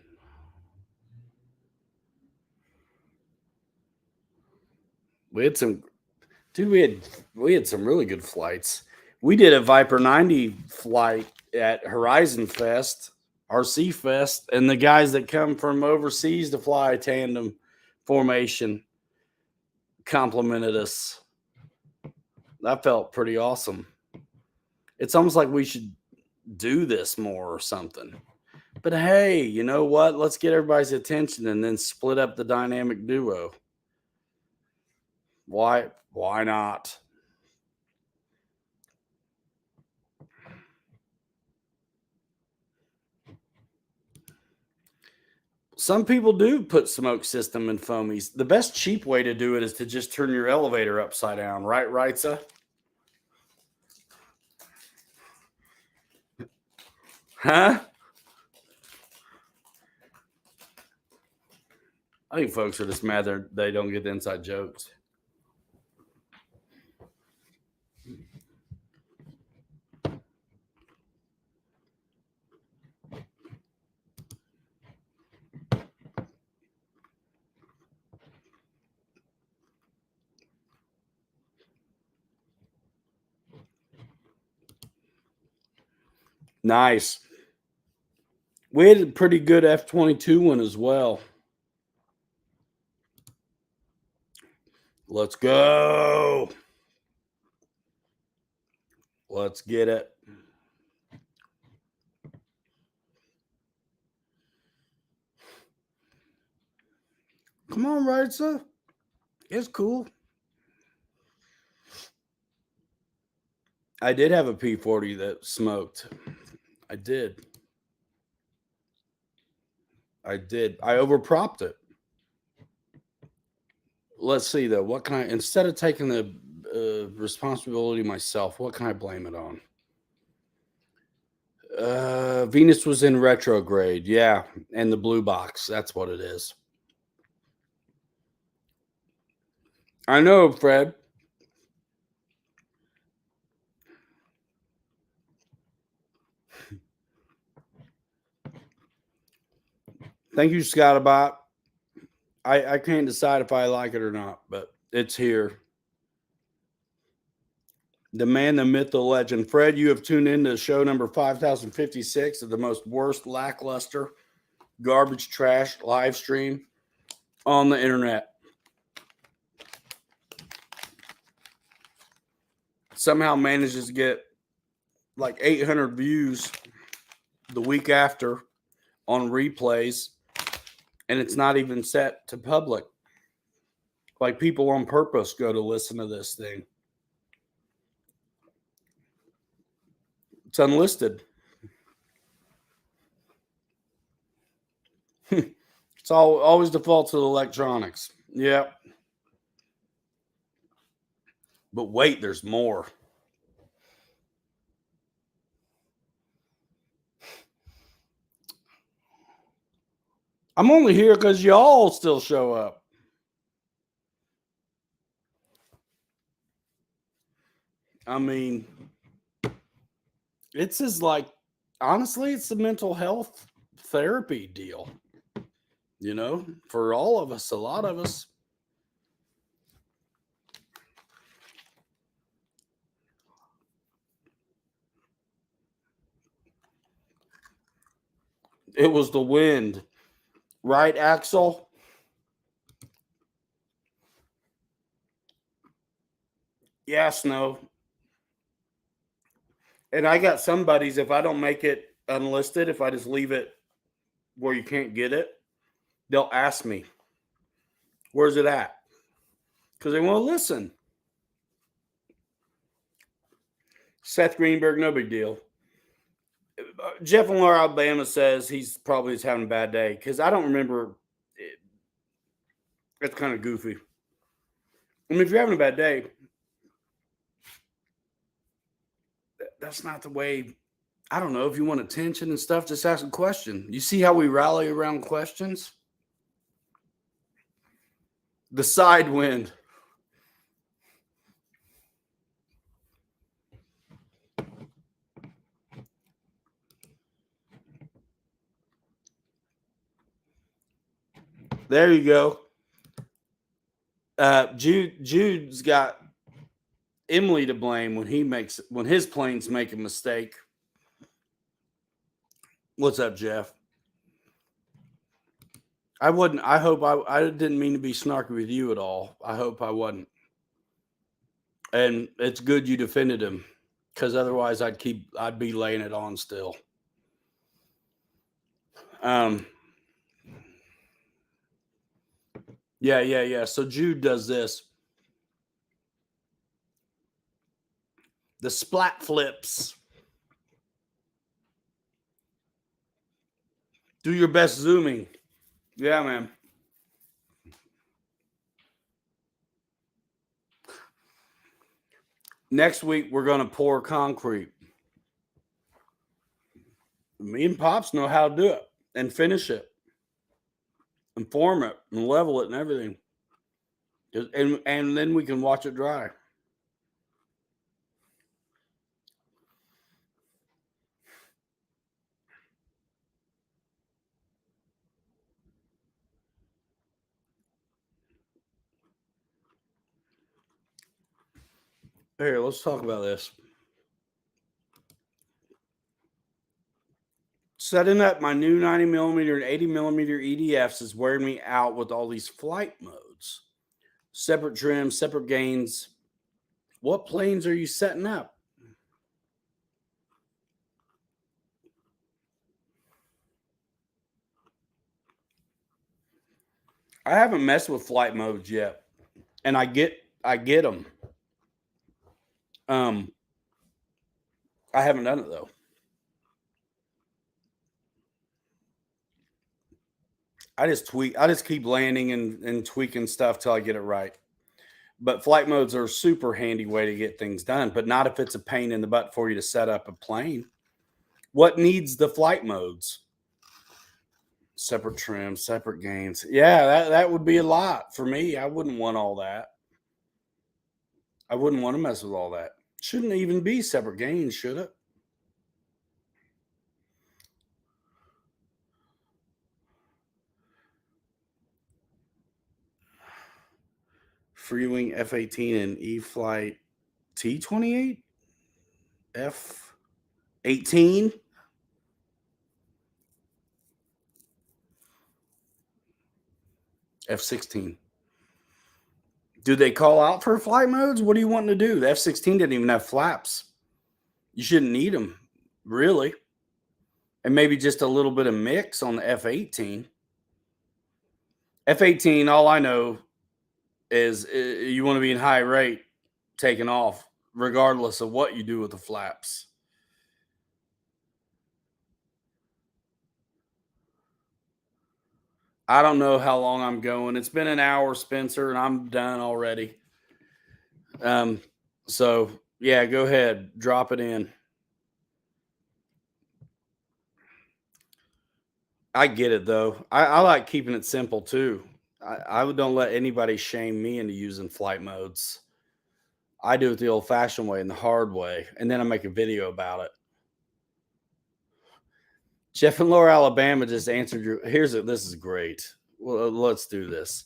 We had some we had some really good flights. We did a Viper 90 flight at Horizon Fest, RC Fest, and the guys that come from overseas to fly a tandem formation complimented us. That felt pretty awesome. It's almost like we should do this more or something. But hey, you know what? Let's get everybody's attention and then split up the dynamic duo. Why not? Some people do put smoke system in foamies. The best cheap way to do it is to just turn your elevator upside down, right, Reitza? Huh? I think folks are just mad they don't get the inside jokes. Nice. We had a pretty good F-22 one as well. Let's go. Let's get it. Come on, Reitza. It's cool. I did have a P-40 that smoked. I did. I overpropped it. Let's see, though. What can I, instead of taking the responsibility myself, what can I blame it on? Venus was in retrograde. Yeah. And the blue box. That's what it is. I know, Fred. Thank you, Scottabot. I can't decide if I like it or not, but it's here. The man, the myth, the legend. Fred, you have tuned in to show number 5056 of the most worst, lackluster, garbage trash live stream on the internet. Somehow manages to get like 800 views the week after on replays, and it's not even set to public. Like people on purpose go to listen to this thing. It's unlisted. It's always default to the electronics. Yep. But wait, there's more. I'm only here because y'all still show up. I mean, it's as like, honestly, it's a mental health therapy deal. You know, for all of us, a lot of us. It was the wind. Right, Axel? Yeah, Snow. And I got some buddies, if I don't make it unlisted, if I just leave it where you can't get it, they'll ask me, where's it at? Because they want to listen. Seth Greenberg, no big deal. Jeff in Laura, Alabama says he's probably just having a bad day because I don't remember. It's kind of goofy. I mean, if you're having a bad day, that's not the way. I don't know if you want attention and stuff. Just ask a question. You see how we rally around questions? The side wind. There you go. Jude's got Emily to blame when his planes make a mistake. What's up, Jeff? I didn't mean to be snarky with you at all. I hope I wasn't. And it's good you defended him, because otherwise I'd be laying it on still. Yeah. So Jude does this. The splat flips. Do your best zooming. Yeah, man. Next week, we're going to pour concrete. Me and Pops know how to do it and finish it and form it and level it and everything. And then we can watch it dry. Here, let's talk about this. Setting up my new 90 millimeter and 80 millimeter EDFs is wearing me out with all these flight modes. Separate trims, separate gains. What planes are you setting up? I haven't messed with flight modes yet, and I get them. I haven't done it though. I just keep landing and tweaking stuff till I get it right. But flight modes are a super handy way to get things done, but not if it's a pain in the butt for you to set up a plane. What needs the flight modes? Separate trim, separate gains. Yeah, that would be a lot for me. I wouldn't want all that. I wouldn't want to mess with all that. Shouldn't even be separate gains, should it? Freewing F-18 and E-Flight T-28? F-18? F-16. Do they call out for flight modes? What are you wanting to do? The F-16 didn't even have flaps. You shouldn't need them, really. And maybe just a little bit of mix on the F-18. F-18, all I know is you want to be in high rate taking off, regardless of what you do with the flaps. I don't know how long I'm going. It's been an hour, Spencer, and I'm done already. So yeah, go ahead, drop it in. I get it though. I like keeping it simple too. I don't let anybody shame me into using flight modes. I do it the old-fashioned way and the hard way, and then I make a video about it. Jeff in Lower Alabama just answered your. This is great. Well, let's do this.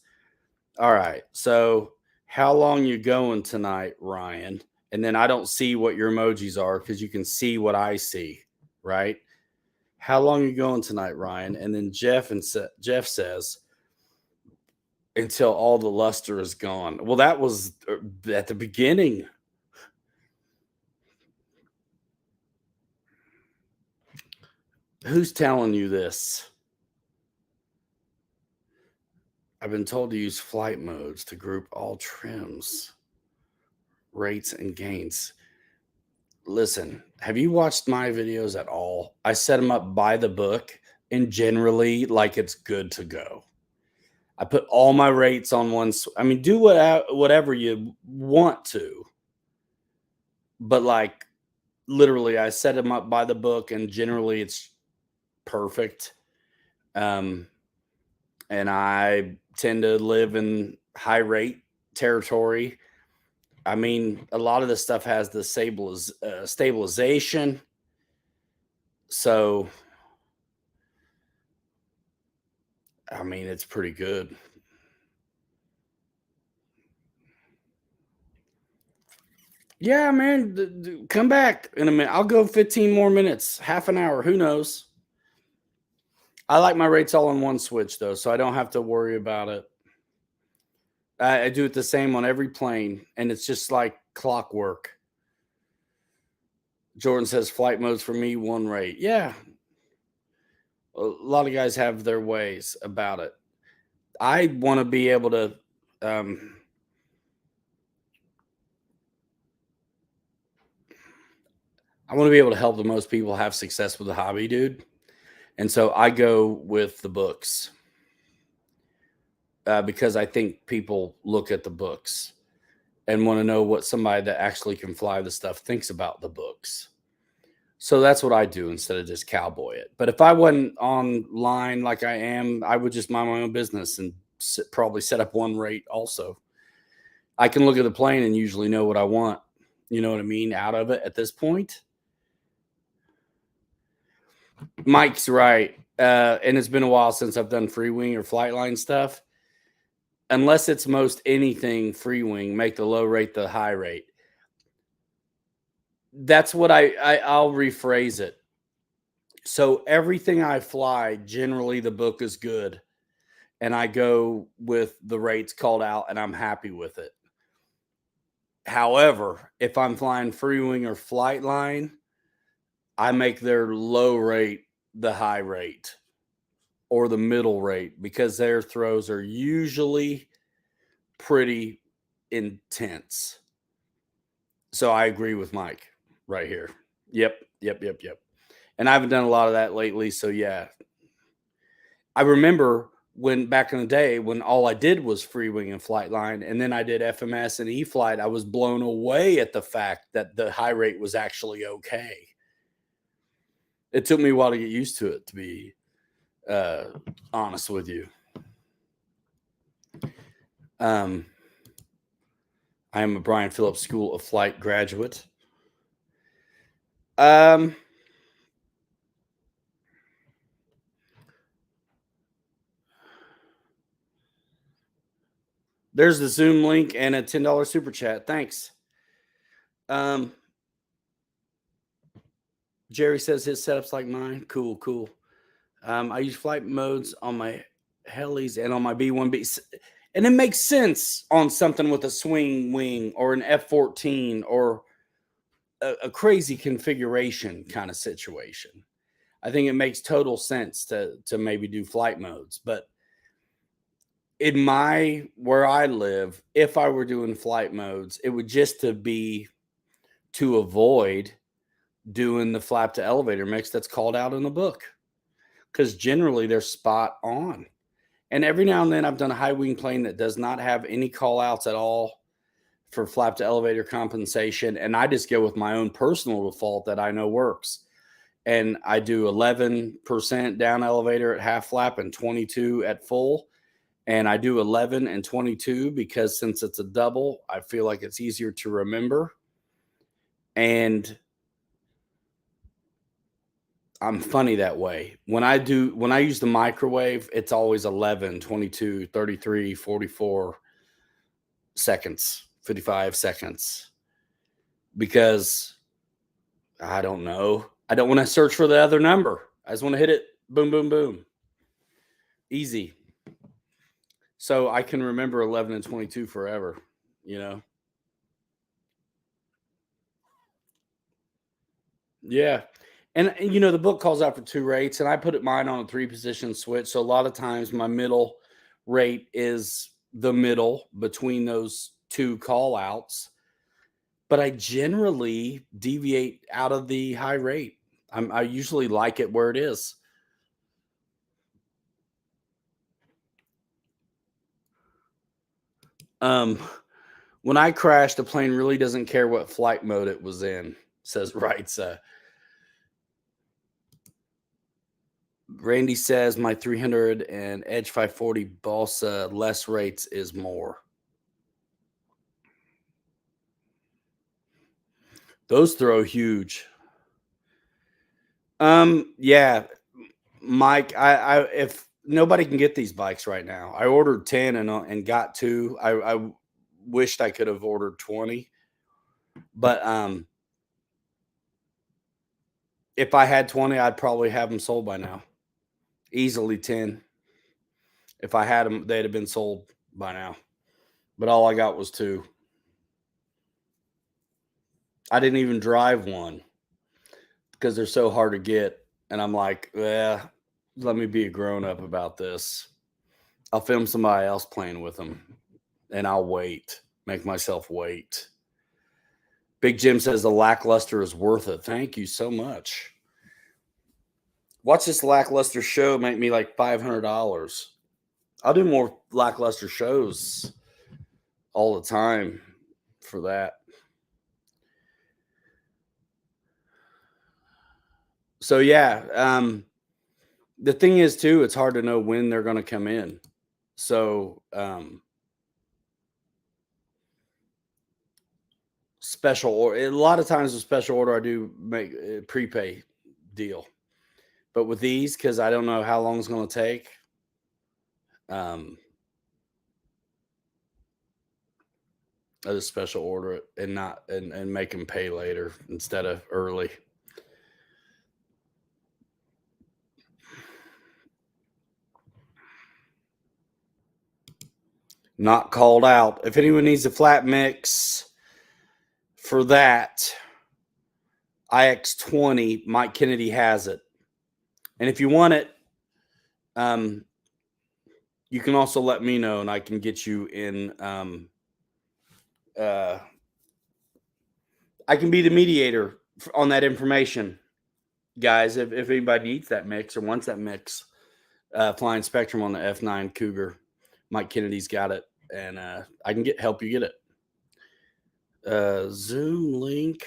All right. So, how long you going tonight, Ryan? And then I don't see what your emojis are because you can see what I see, right? How long you going tonight, Ryan? And then Jeff says, until all the luster is gone. Well, that was at the beginning. Who's telling you this? I've been told to use flight modes to group all trims, rates, and gains. Listen, have you watched my videos at all? I set them up by the book and generally like it's good to go. I put all my rates on one. I mean, do whatever you want to, but like literally, I set them up by the book and generally it's perfect. And I tend to live in high rate territory. I mean, a lot of this stuff has the stabilization. So, I mean, it's pretty good. Yeah, man, come back in a minute. I'll go 15 more minutes, half an hour. Who knows? I like my rates all on one switch, though, so I don't have to worry about it. I do it the same on every plane, and it's just like clockwork. Jordan says flight modes for me, one rate. Yeah. A lot of guys have their ways about it. I want to be able to I want to be able to help the most people have success with the hobby, dude. And so I go with the books because I think people look at the books and want to know what somebody that actually can fly the stuff thinks about the books. So that's what I do instead of just cowboy it. But if I wasn't online like I am, I would just mind my own business and probably set up one rate also. I can look at the plane and usually know what I want. You know what I mean? Out of it at this point. Mike's right. And it's been a while since I've done free wing or flight line stuff. Unless it's most anything free wing, make the low rate the high rate. That's what I'll rephrase it. So everything I fly, generally the book is good. And I go with the rates called out and I'm happy with it. However, if I'm flying free wing or flight line, I make their low rate the high rate or the middle rate because their throws are usually pretty intense. So I agree with Mike right here. Yep. And I haven't done a lot of that lately. So yeah. I remember when back in the day when all I did was free wing and flight line, and then I did FMS and E-flight, I was blown away at the fact that the high rate was actually okay. It took me a while to get used to it, to be honest with you. I am a Brian Phillips School of Flight graduate. There's the Zoom link and a $10 super chat. Thanks. Jerry says his setup's like mine. Cool. I use flight modes on my helis and on my B1B. And it makes sense on something with a swing wing or an F-14 or a crazy configuration kind of situation. I think it makes total sense to maybe do flight modes. But in where I live, if I were doing flight modes, it would just be to avoid doing the flap to elevator mix that's called out in the book, because generally they're spot on. And every now and then I've done a high wing plane that does not have any call outs at all for flap to elevator compensation. And I just go with my own personal default that I know works. And I do 11% down elevator at half flap and 22 at full. And I do 11 and 22 because since it's a double, I feel like it's easier to remember. And I'm funny that way. When I use the microwave, it's always 11, 22, 33, 44 seconds, 55 seconds. Because I don't know. I don't want to search for the other number. I just want to hit it. Boom, boom, boom. Easy. So I can remember 11 and 22 forever, you know? Yeah. And you know, the book calls out for 2 rates, and I put mine on a 3-position switch. So a lot of times my middle rate is the middle between those 2 call outs. But I generally deviate out of the high rate. I usually like it where it is. When I crash, the plane really doesn't care what flight mode it was in, says Wrightsa. Randy says my 300 and Edge 540 balsa less rates is more. Those throw huge. Yeah, Mike, I if nobody can get these bikes right now. I ordered 10 and got 2. I wished I could have ordered 20. But if I had 20, I'd probably have them sold by now. Easily 10. If I had them, they'd have been sold by now. But all I got was 2. I didn't even drive one because they're so hard to get. And I'm like, let me be a grown up about this. I'll film somebody else playing with them and I'll wait, make myself wait. Big Jim says the lackluster is worth it. Thank you so much. Watch this lackluster show make me like $500. I'll do more lackluster shows all the time for that. So yeah, the thing is too, it's hard to know when they're going to come in. So special order, a lot of times with special order, I do make a prepay deal. But with these, because I don't know how long it's going to take, I just special order it and not and make them pay later instead of early. Not called out. If anyone needs a flat mix for that, IX20, Mike Kennedy has it. And if you want it, you can also let me know and I can get you in. I can be the mediator on that information, guys. If anybody needs that mix or wants that mix, Flying Spectrum on the F9 Cougar, Mike Kennedy's got it, and I can help you get it. Zoom link.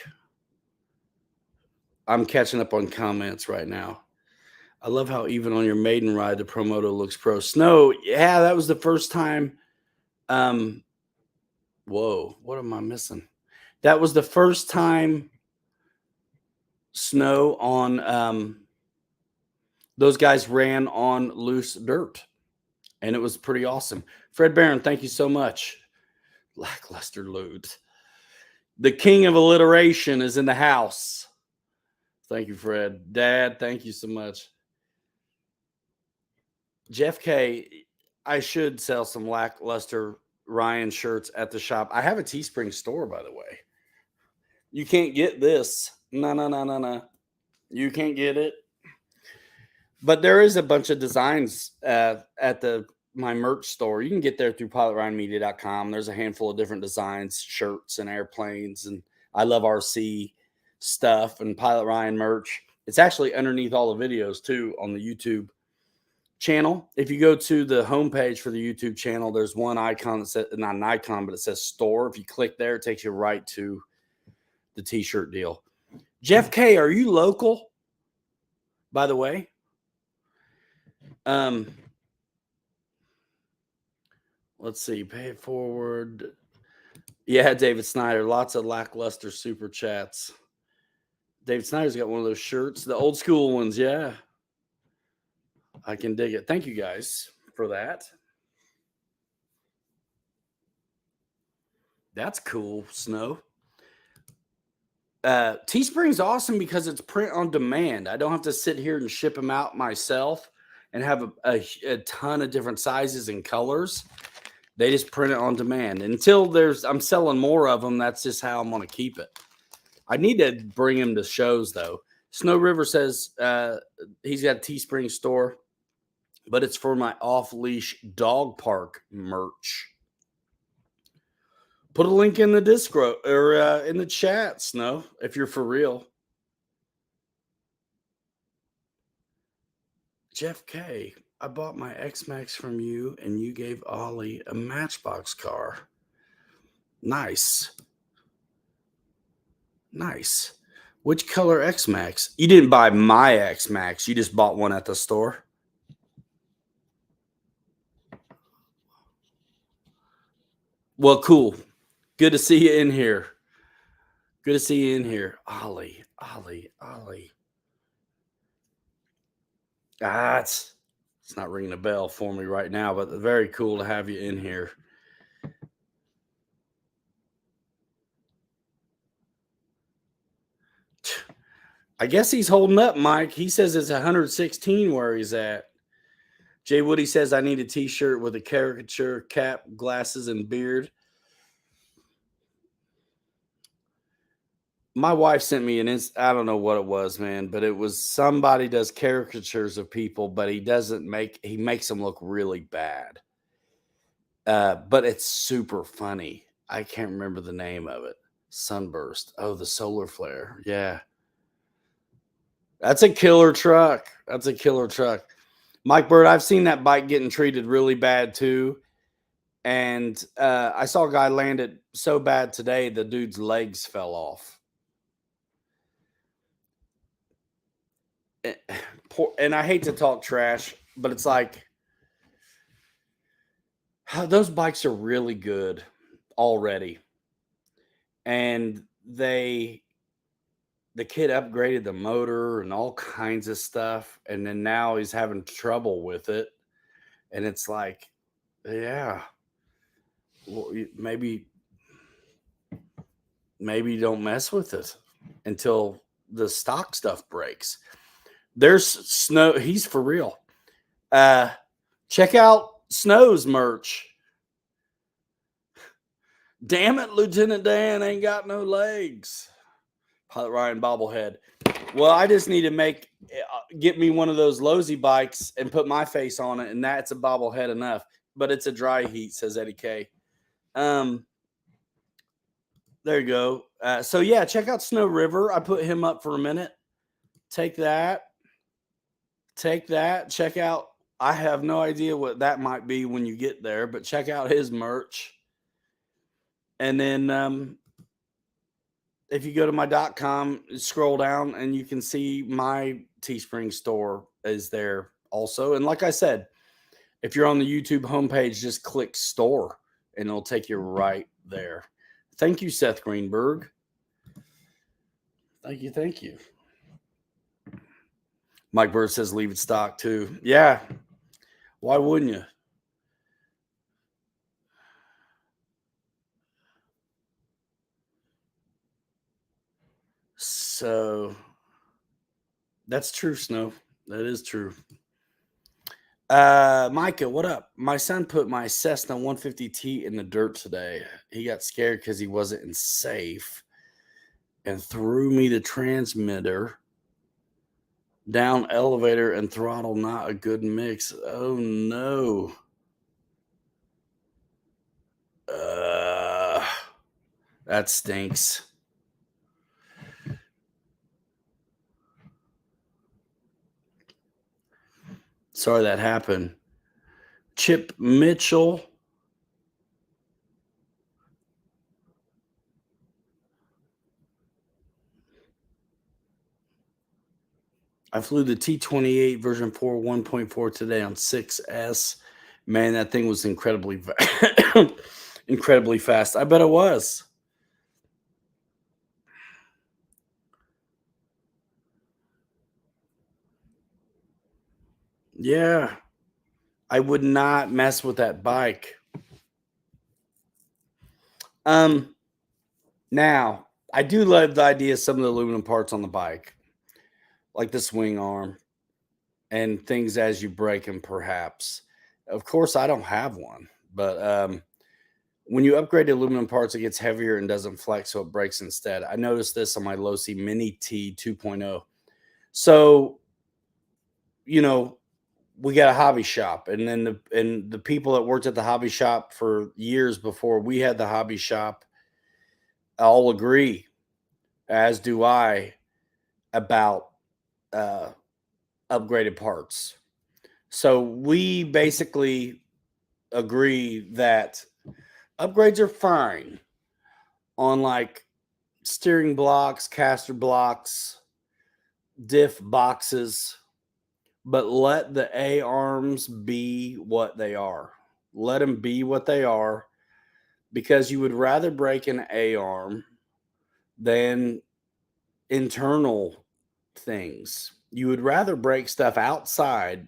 I'm catching up on comments right now. I love how even on your maiden ride, the Promoto looks pro. Snow, yeah, that was the first time. Whoa, what am I missing? That was the first time Snow on those guys ran on loose dirt, and it was pretty awesome. Fred Barron, thank you so much. Lackluster loot. The king of alliteration is in the house. Thank you, Fred. Dad, thank you so much. Jeff K, I should sell some lackluster Ryan shirts at the shop. I have a Teespring store, by the way. You can't get this. No. You can't get it. But there is a bunch of designs at my merch store. You can get there through pilotryanmedia.com. There's a handful of different designs, shirts and airplanes. And I love RC stuff and Pilot Ryan merch. It's actually underneath all the videos too on the YouTube channel. If you go to the homepage for the YouTube channel, there's one icon that says, not an icon, but it says store. If you click there, it takes you right to the t-shirt deal. Jeff K, are you local, by the way? Let's see, pay it forward. Yeah, David Snyder, lots of lackluster super chats. Dave Snyder's got one of those shirts, the old school ones. Yeah, I can dig it. Thank you guys for that. That's cool, Snow. Teespring's awesome because it's print on demand. I don't have to sit here and ship them out myself and have a ton of different sizes and colors. They just print it on demand. Until I'm selling more of them, that's just how I'm going to keep it. I need to bring him to shows, though. Snow River says he's got a Teespring store, but it's for my off-leash dog park merch. Put a link in the Discord or in the chat, Snow, if you're for real. Jeff K, I bought my X-Max from you, and you gave Ollie a Matchbox car. Nice. Nice. Which color X-Max? You didn't buy my X-Max. You just bought one at the store. Well, cool. Good to see you in here. Good to see you in here. Ollie. It's not ringing a bell for me right now, but very cool to have you in here. I guess he's holding up, Mike. He says it's 116 where he's at. Jay Woody says I need a t-shirt with a caricature, cap, glasses, and beard. My wife sent me I don't know what it was, man, but it was somebody does caricatures of people, but he makes them look really bad. But it's super funny. I can't remember the name of it. Sunburst. Oh, the solar flare. Yeah. That's a killer truck. Mike Bird, I've seen that bike getting treated really bad too. And I saw a guy land it so bad today, the dude's legs fell off. And I hate to talk trash, but it's like those bikes are really good already. And the kid upgraded the motor and all kinds of stuff. And then now he's having trouble with it. And it's like, yeah, well, maybe don't mess with it until the stock stuff breaks. There's Snow. He's for real. Check out Snow's merch. Damn it, Lieutenant Dan ain't got no legs. Pilot Ryan bobblehead. Well, I just need to get me one of those Lozy bikes and put my face on it, and that's a bobblehead enough. But it's a dry heat, says Eddie K. There you go. So yeah, check out Snow River. I put him up for a minute. Take that. Check out. I have no idea what that might be when you get there, but check out his merch. And then if you go to my .com, scroll down and you can see my Teespring store is there also. And like I said, if you're on the YouTube homepage, just click store and it'll take you right there. Thank you, Seth Greenberg. Thank you. Mike Bird says leave it stock too. Yeah. Why wouldn't you? So that's true, Snow. That is true. Micah, what up? My son put my Cessna 150T in the dirt today. He got scared because he wasn't safe and threw me the transmitter down elevator and throttle. Not a good mix. Oh no. That stinks. Sorry that happened. Chip Mitchell. I flew the T28 version 4 1.4 today on 6S. Man, that thing was incredibly fast. I bet it was. Yeah. I would not mess with that bike. Now, I do love the idea of some of the aluminum parts on the bike, like the swing arm and things as you break them, perhaps. Of course, I don't have one, but when you upgrade to aluminum parts, it gets heavier and doesn't flex, so it breaks instead. I noticed this on my Losi Mini T 2.0. So, you know, we got a hobby shop, and then the people that worked at the hobby shop for years before we had the hobby shop all agree, as do I, about upgraded parts. So we basically agree that upgrades are fine on like steering blocks, caster blocks, diff boxes, but let the A arms be what they are. Let them be what they are, because you would rather break an A arm than internal things. You would rather break stuff outside,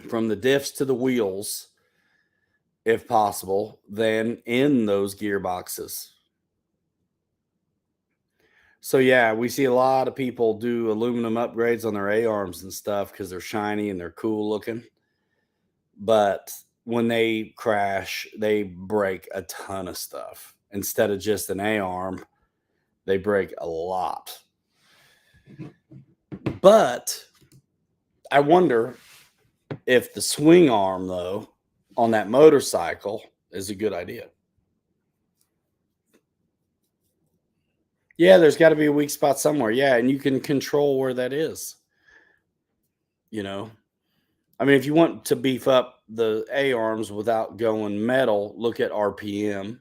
from the diffs to the wheels, if possible, than in those gearboxes. So yeah, we see a lot of people do aluminum upgrades on their A arms and stuff because they're shiny and they're cool looking. But when they crash, they break a ton of stuff. Instead of just an A arm, they break a lot. But I wonder if the swing arm, though, on that motorcycle is a good idea. Yeah, there's got to be a weak spot somewhere. Yeah, and you can control where that is. You know, I mean, if you want to beef up the A arms without going metal, look at RPM.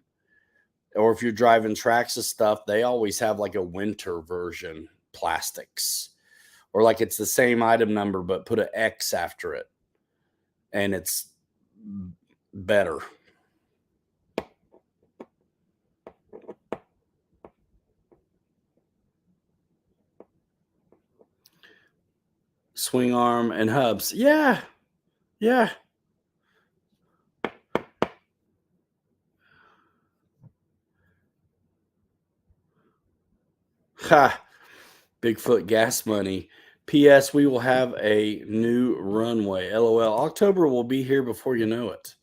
Or if you're driving Traxxas stuff, they always have like a winter version, plastics, or like it's the same item number but put an X after it, and it's better. Swing arm and hubs. Yeah. Yeah. Ha. Bigfoot gas money. P.S. We will have a new runway. LOL. October will be here before you know it.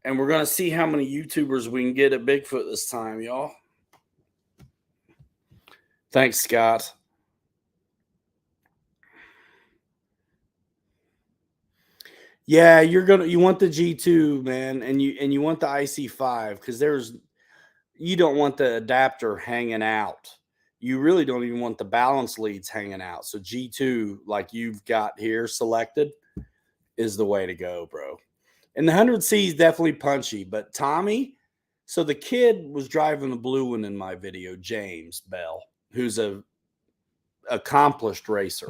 And we're going to see how many YouTubers we can get at Bigfoot this time, y'all. Thanks, Scott. Yeah, you want the G2, man, and you want the IC5, because you don't want the adapter hanging out. You really don't even want the balance leads hanging out. So G2, like you've got here selected, is the way to go, bro. And the 100C is definitely punchy, but Tommy, so the kid was driving the blue one in my video, James Bell, who's a accomplished racer,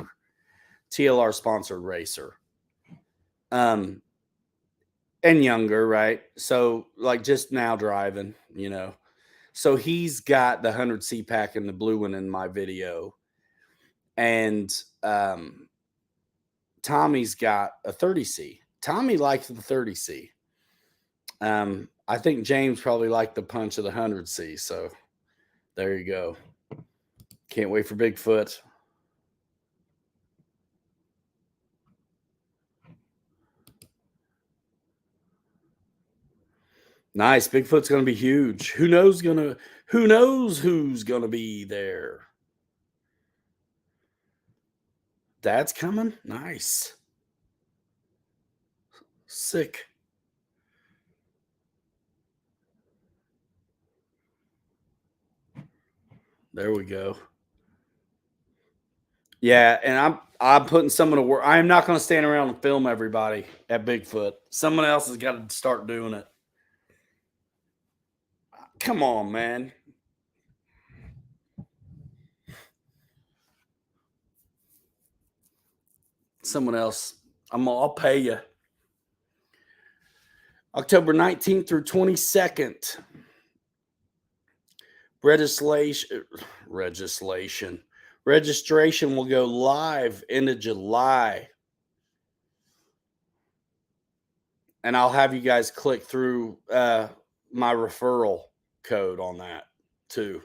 TLR sponsored racer. And younger, right? So like just now driving, you know. So he's got the 100C pack and the blue one in my video. And Tommy's got a 30C. Tommy likes the 30C. I think James probably liked the punch of the 100C. So there you go. Can't wait for Bigfoot. Nice. Bigfoot's going to be huge. Who knows who's going to be there? Dad's coming? Nice. Sick. There we go. Yeah, and I'm putting someone to work. I am not going to stand around and film everybody at Bigfoot. Someone else has got to start doing it. Come on, man. Someone else. I'll pay you. October 19th through 22nd. Registration will go live into July. And I'll have you guys click through my referral code on that too.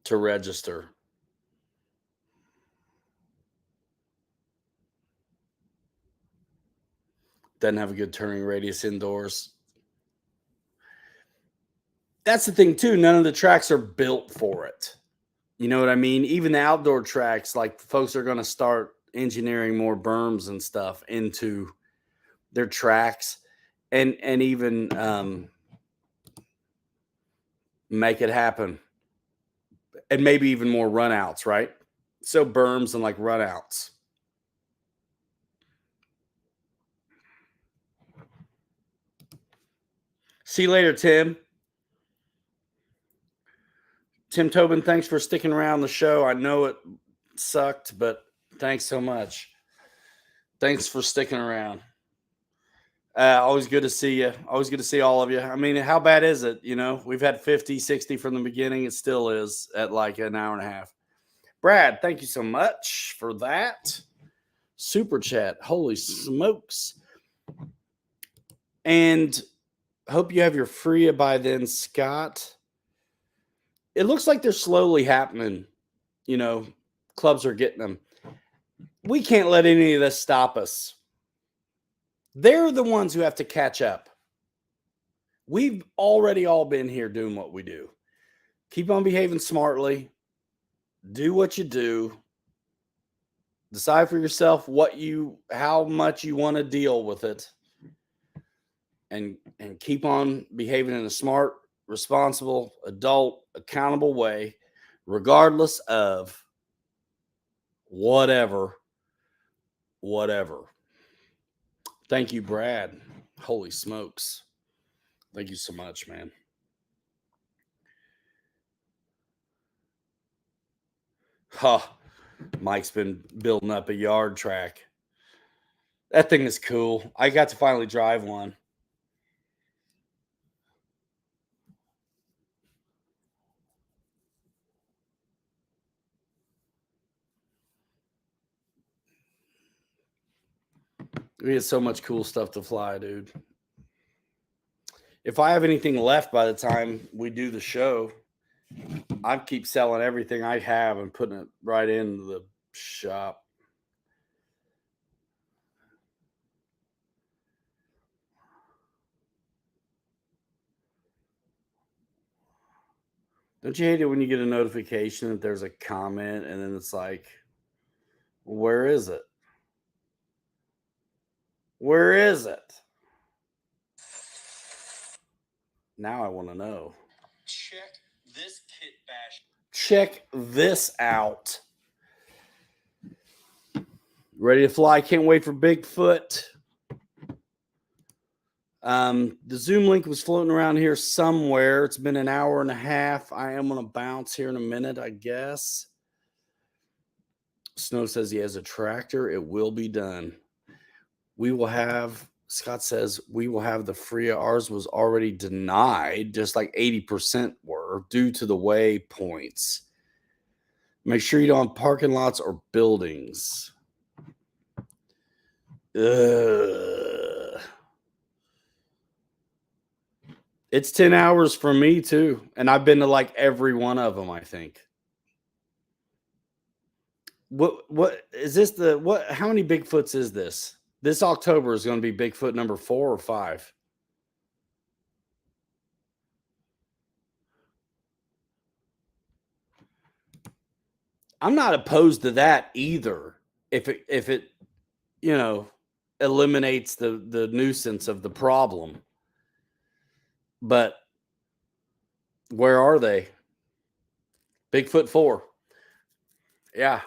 To register. Doesn't have a good turning radius indoors. That's the thing too. None of the tracks are built for it. You know what I mean? Even the outdoor tracks, like folks are going to start engineering more berms and stuff into their tracks, and even make it happen, and maybe even more runouts, right? So berms and like runouts. See you later, Tim. Tim Tobin, thanks for sticking around the show. I know it sucked, but thanks so much. Thanks for sticking around. Always good to see you. Always good to see all of you. I mean, how bad is it? You know, we've had 50, 60 from the beginning. It still is at like an hour and a half. Brad, thank you so much for that. Super chat. Holy smokes. And hope you have your FRIA by then, Scott. It looks like they're slowly happening. You know, clubs are getting them. We can't let any of this stop us. They're the ones who have to catch up. We've already all been here doing what we do. Keep on behaving smartly. Do what you do. Decide for yourself how much you want to deal with it. And keep on behaving in a smart, responsible, adult, accountable way, regardless of whatever. Thank you, Brad. Holy smokes. Thank you so much, man. Mike's been building up a yard track. That thing is cool. I got to finally drive one. We had so much cool stuff to fly, dude. If I have anything left by the time we do the show, I keep selling everything I have and putting it right into the shop. Don't you hate it when you get a notification that there's a comment and then it's like, where is it? Where is it? Now I want to know. Check this kit bash. Check this out. Ready to fly. Can't wait for Bigfoot. The Zoom link was floating around here somewhere. It's been an hour and a half. I am going to bounce here in a minute, I guess. Snow says he has a tractor. It will be done. Scott says, we will have the FRIA. Ours was already denied, just like 80% were, due to the waypoints. Make sure you don't have parking lots or buildings. It's 10 hours for me, too. And I've been to like every one of them, I think. What is this? How many Bigfoots is this? This October is going to be Bigfoot number 4 or 5. I'm not opposed to that either. If it eliminates the nuisance of the problem. But where are they? Bigfoot 4. Yeah.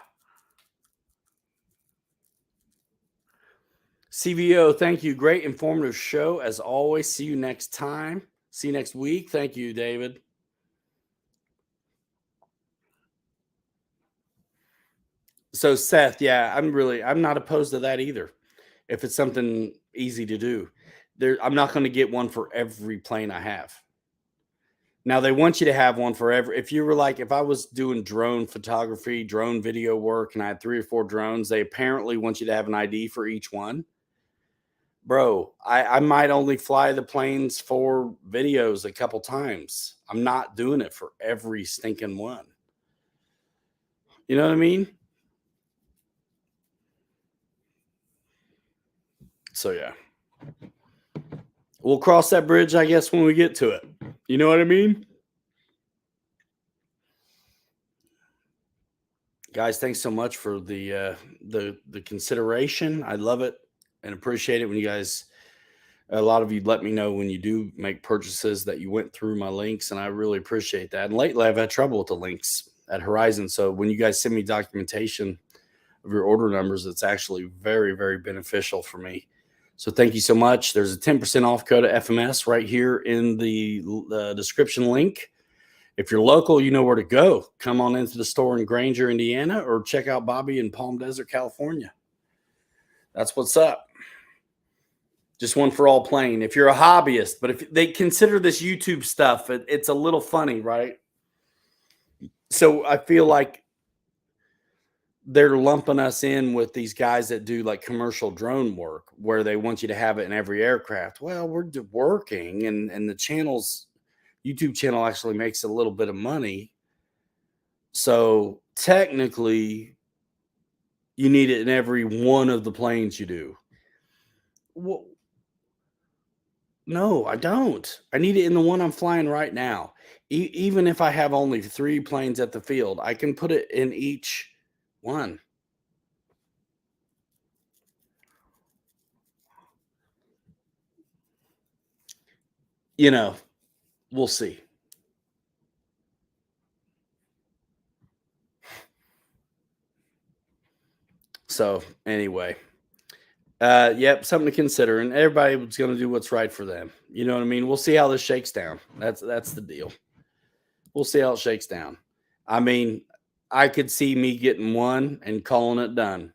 CVO, thank you. Great informative show as always. See you next time. See you next week. Thank you, David. So Seth, yeah, I'm not opposed to that either. If it's something easy to do. I'm not going to get one for every plane I have. Now they want you to have one for every. If you were like, if I was doing drone photography, drone video work, and I had 3 or 4 drones, they apparently want you to have an ID for each one. Bro, I might only fly the planes for videos a couple times. I'm not doing it for every stinking one. You know what I mean? So yeah. We'll cross that bridge, I guess, when we get to it. You know what I mean? Guys, thanks so much for the consideration. I love it and appreciate it when you guys, a lot of you let me know when you do make purchases that you went through my links, and I really appreciate that. And lately I've had trouble with the links at Horizon. So when you guys send me documentation of your order numbers, it's actually very, very beneficial for me. So thank you so much. There's a 10% off code of FMS right here in the description link. If you're local, you know where to go. Come on into the store in Granger, Indiana, or check out Bobby in Palm Desert, California. That's what's up. Just one for all plane. If you're a hobbyist, but if they consider this YouTube stuff, it's a little funny, right? So I feel like they're lumping us in with these guys that do like commercial drone work where they want you to have it in every aircraft. Well, we're working and the YouTube channel actually makes a little bit of money. So technically you need it in every one of the planes you do. Well, no, I don't. I need it in the one I'm flying right now. Even if I have only 3 planes at the field, I can put it in each one. You know, we'll see. So anyway, yep, something to consider, and everybody's going to do what's right for them. You know what I mean? We'll see how this shakes down. That's the deal. We'll see how it shakes down. I mean, I could see me getting one and calling it done,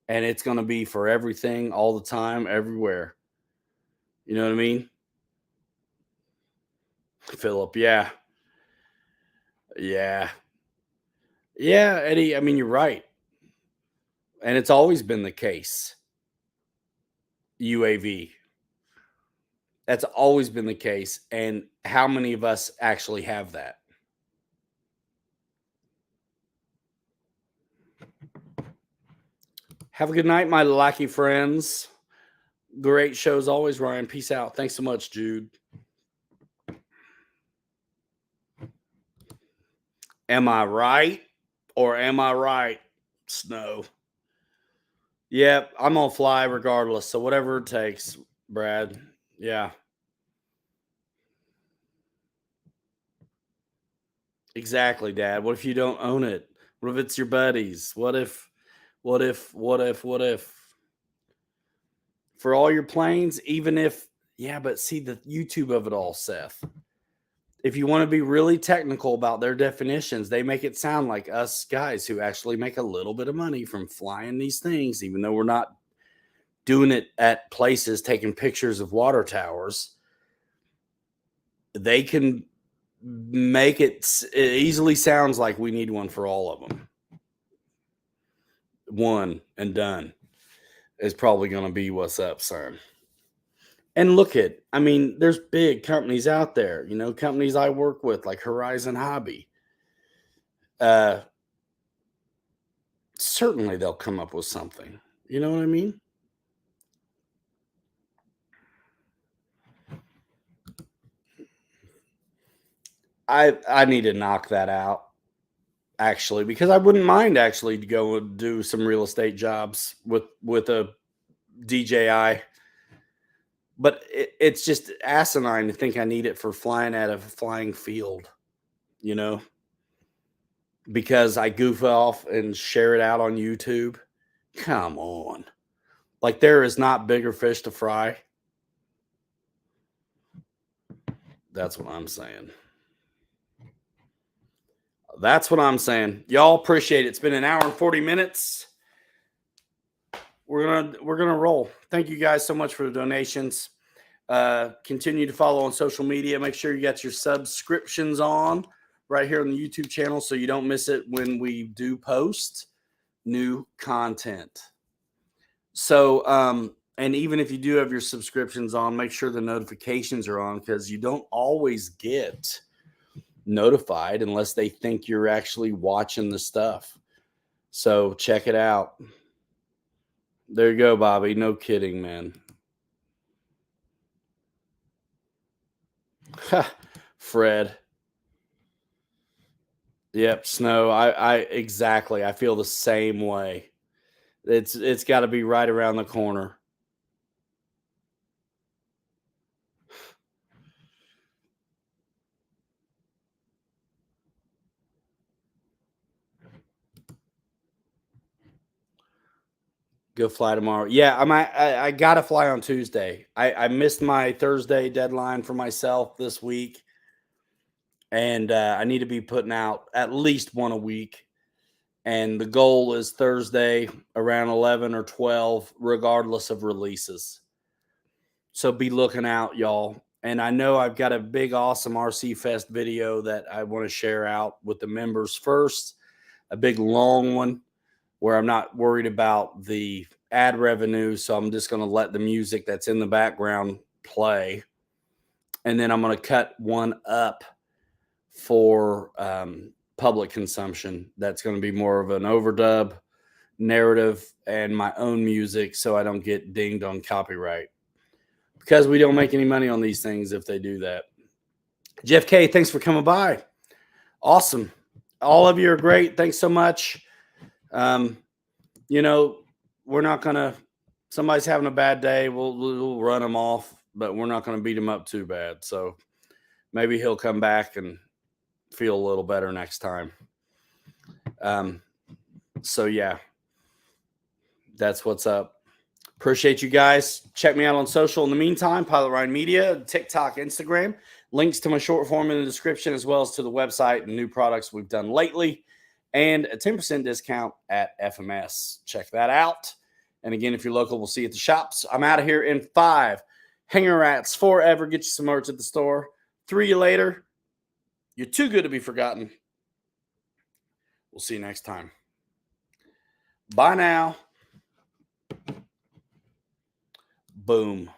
and it's going to be for everything, all the time, everywhere. You know what I mean? Philip, yeah. Yeah, Eddie. I mean, you're right, and it's always been the case. UAV. That's always been the case. And how many of us actually have that? Have a good night, my lucky friends. Great shows always, Ryan. Peace out. Thanks so much, Jude. Am I right or am I right, Snow? Yep, I'm going to fly regardless. So whatever it takes, Brad. Yeah. Exactly, Dad. What if you don't own it? What if it's your buddies? What if? For all your planes, even if, yeah, but see the YouTube of it all, Seth. If you want to be really technical about their definitions, they make it sound like us guys who actually make a little bit of money from flying these things, even though we're not doing it at places, taking pictures of water towers. They can make it easily sounds like we need one for all of them. One and done is probably going to be what's up, son. And look at, I mean, there's big companies out there, you know, companies I work with like Horizon Hobby. Certainly they'll come up with something. You know what I mean? I need to knock that out actually, because I wouldn't mind actually to go and do some real estate jobs with a DJI. But it's just asinine to think I need it for flying at a flying field, you know, because I goof off and share it out on YouTube. Come on. Like there is not bigger fish to fry. That's what I'm saying. That's what I'm saying. Y'all appreciate it. It's been an hour and 40 minutes. We're gonna roll. Thank you guys so much for the donations. Continue to follow on social media. Make sure you got your subscriptions on right here on the YouTube channel so you don't miss it when we do post new content. So, and even if you do have your subscriptions on, make sure the notifications are on, because you don't always get notified unless they think you're actually watching the stuff. So check it out. There you go, Bobby. No kidding, man. Fred. Yep, snow. I exactly. I feel the same way. It's got to be right around the corner. Go fly tomorrow. Yeah, I gotta fly on Tuesday. I missed my Thursday deadline for myself this week, and I need to be putting out at least one a week. And the goal is Thursday around 11 or 12, regardless of releases. So be looking out, y'all. And I know I've got a big, awesome RC Fest video that I want to share out with the members first. A big, long one where I'm not worried about the ad revenue. So I'm just going to let the music that's in the background play. And then I'm going to cut one up for public consumption. That's going to be more of an overdub narrative and my own music, so I don't get dinged on copyright, because we don't make any money on these things if they do that. Jeff K, thanks for coming by. Awesome. All of you are great. Thanks so much. You know, we're not going to, somebody's having a bad day, we'll run them off, but we're not going to beat him up too bad. So maybe he'll come back and feel a little better next time. So yeah, that's what's up. Appreciate you guys. Check me out on social in the meantime, Pilot Ryan Media, TikTok, Instagram. Links to my short form in the description, as well as to the website and new products we've done lately, and a 10% discount at FMS. Check that out. And again, if you're local, we'll see you at the shops. I'm out of here in 5. Hanger Rats forever. Get you some merch at the store. 3 you later. You're too good to be forgotten. We'll see you next time. Bye now. Boom.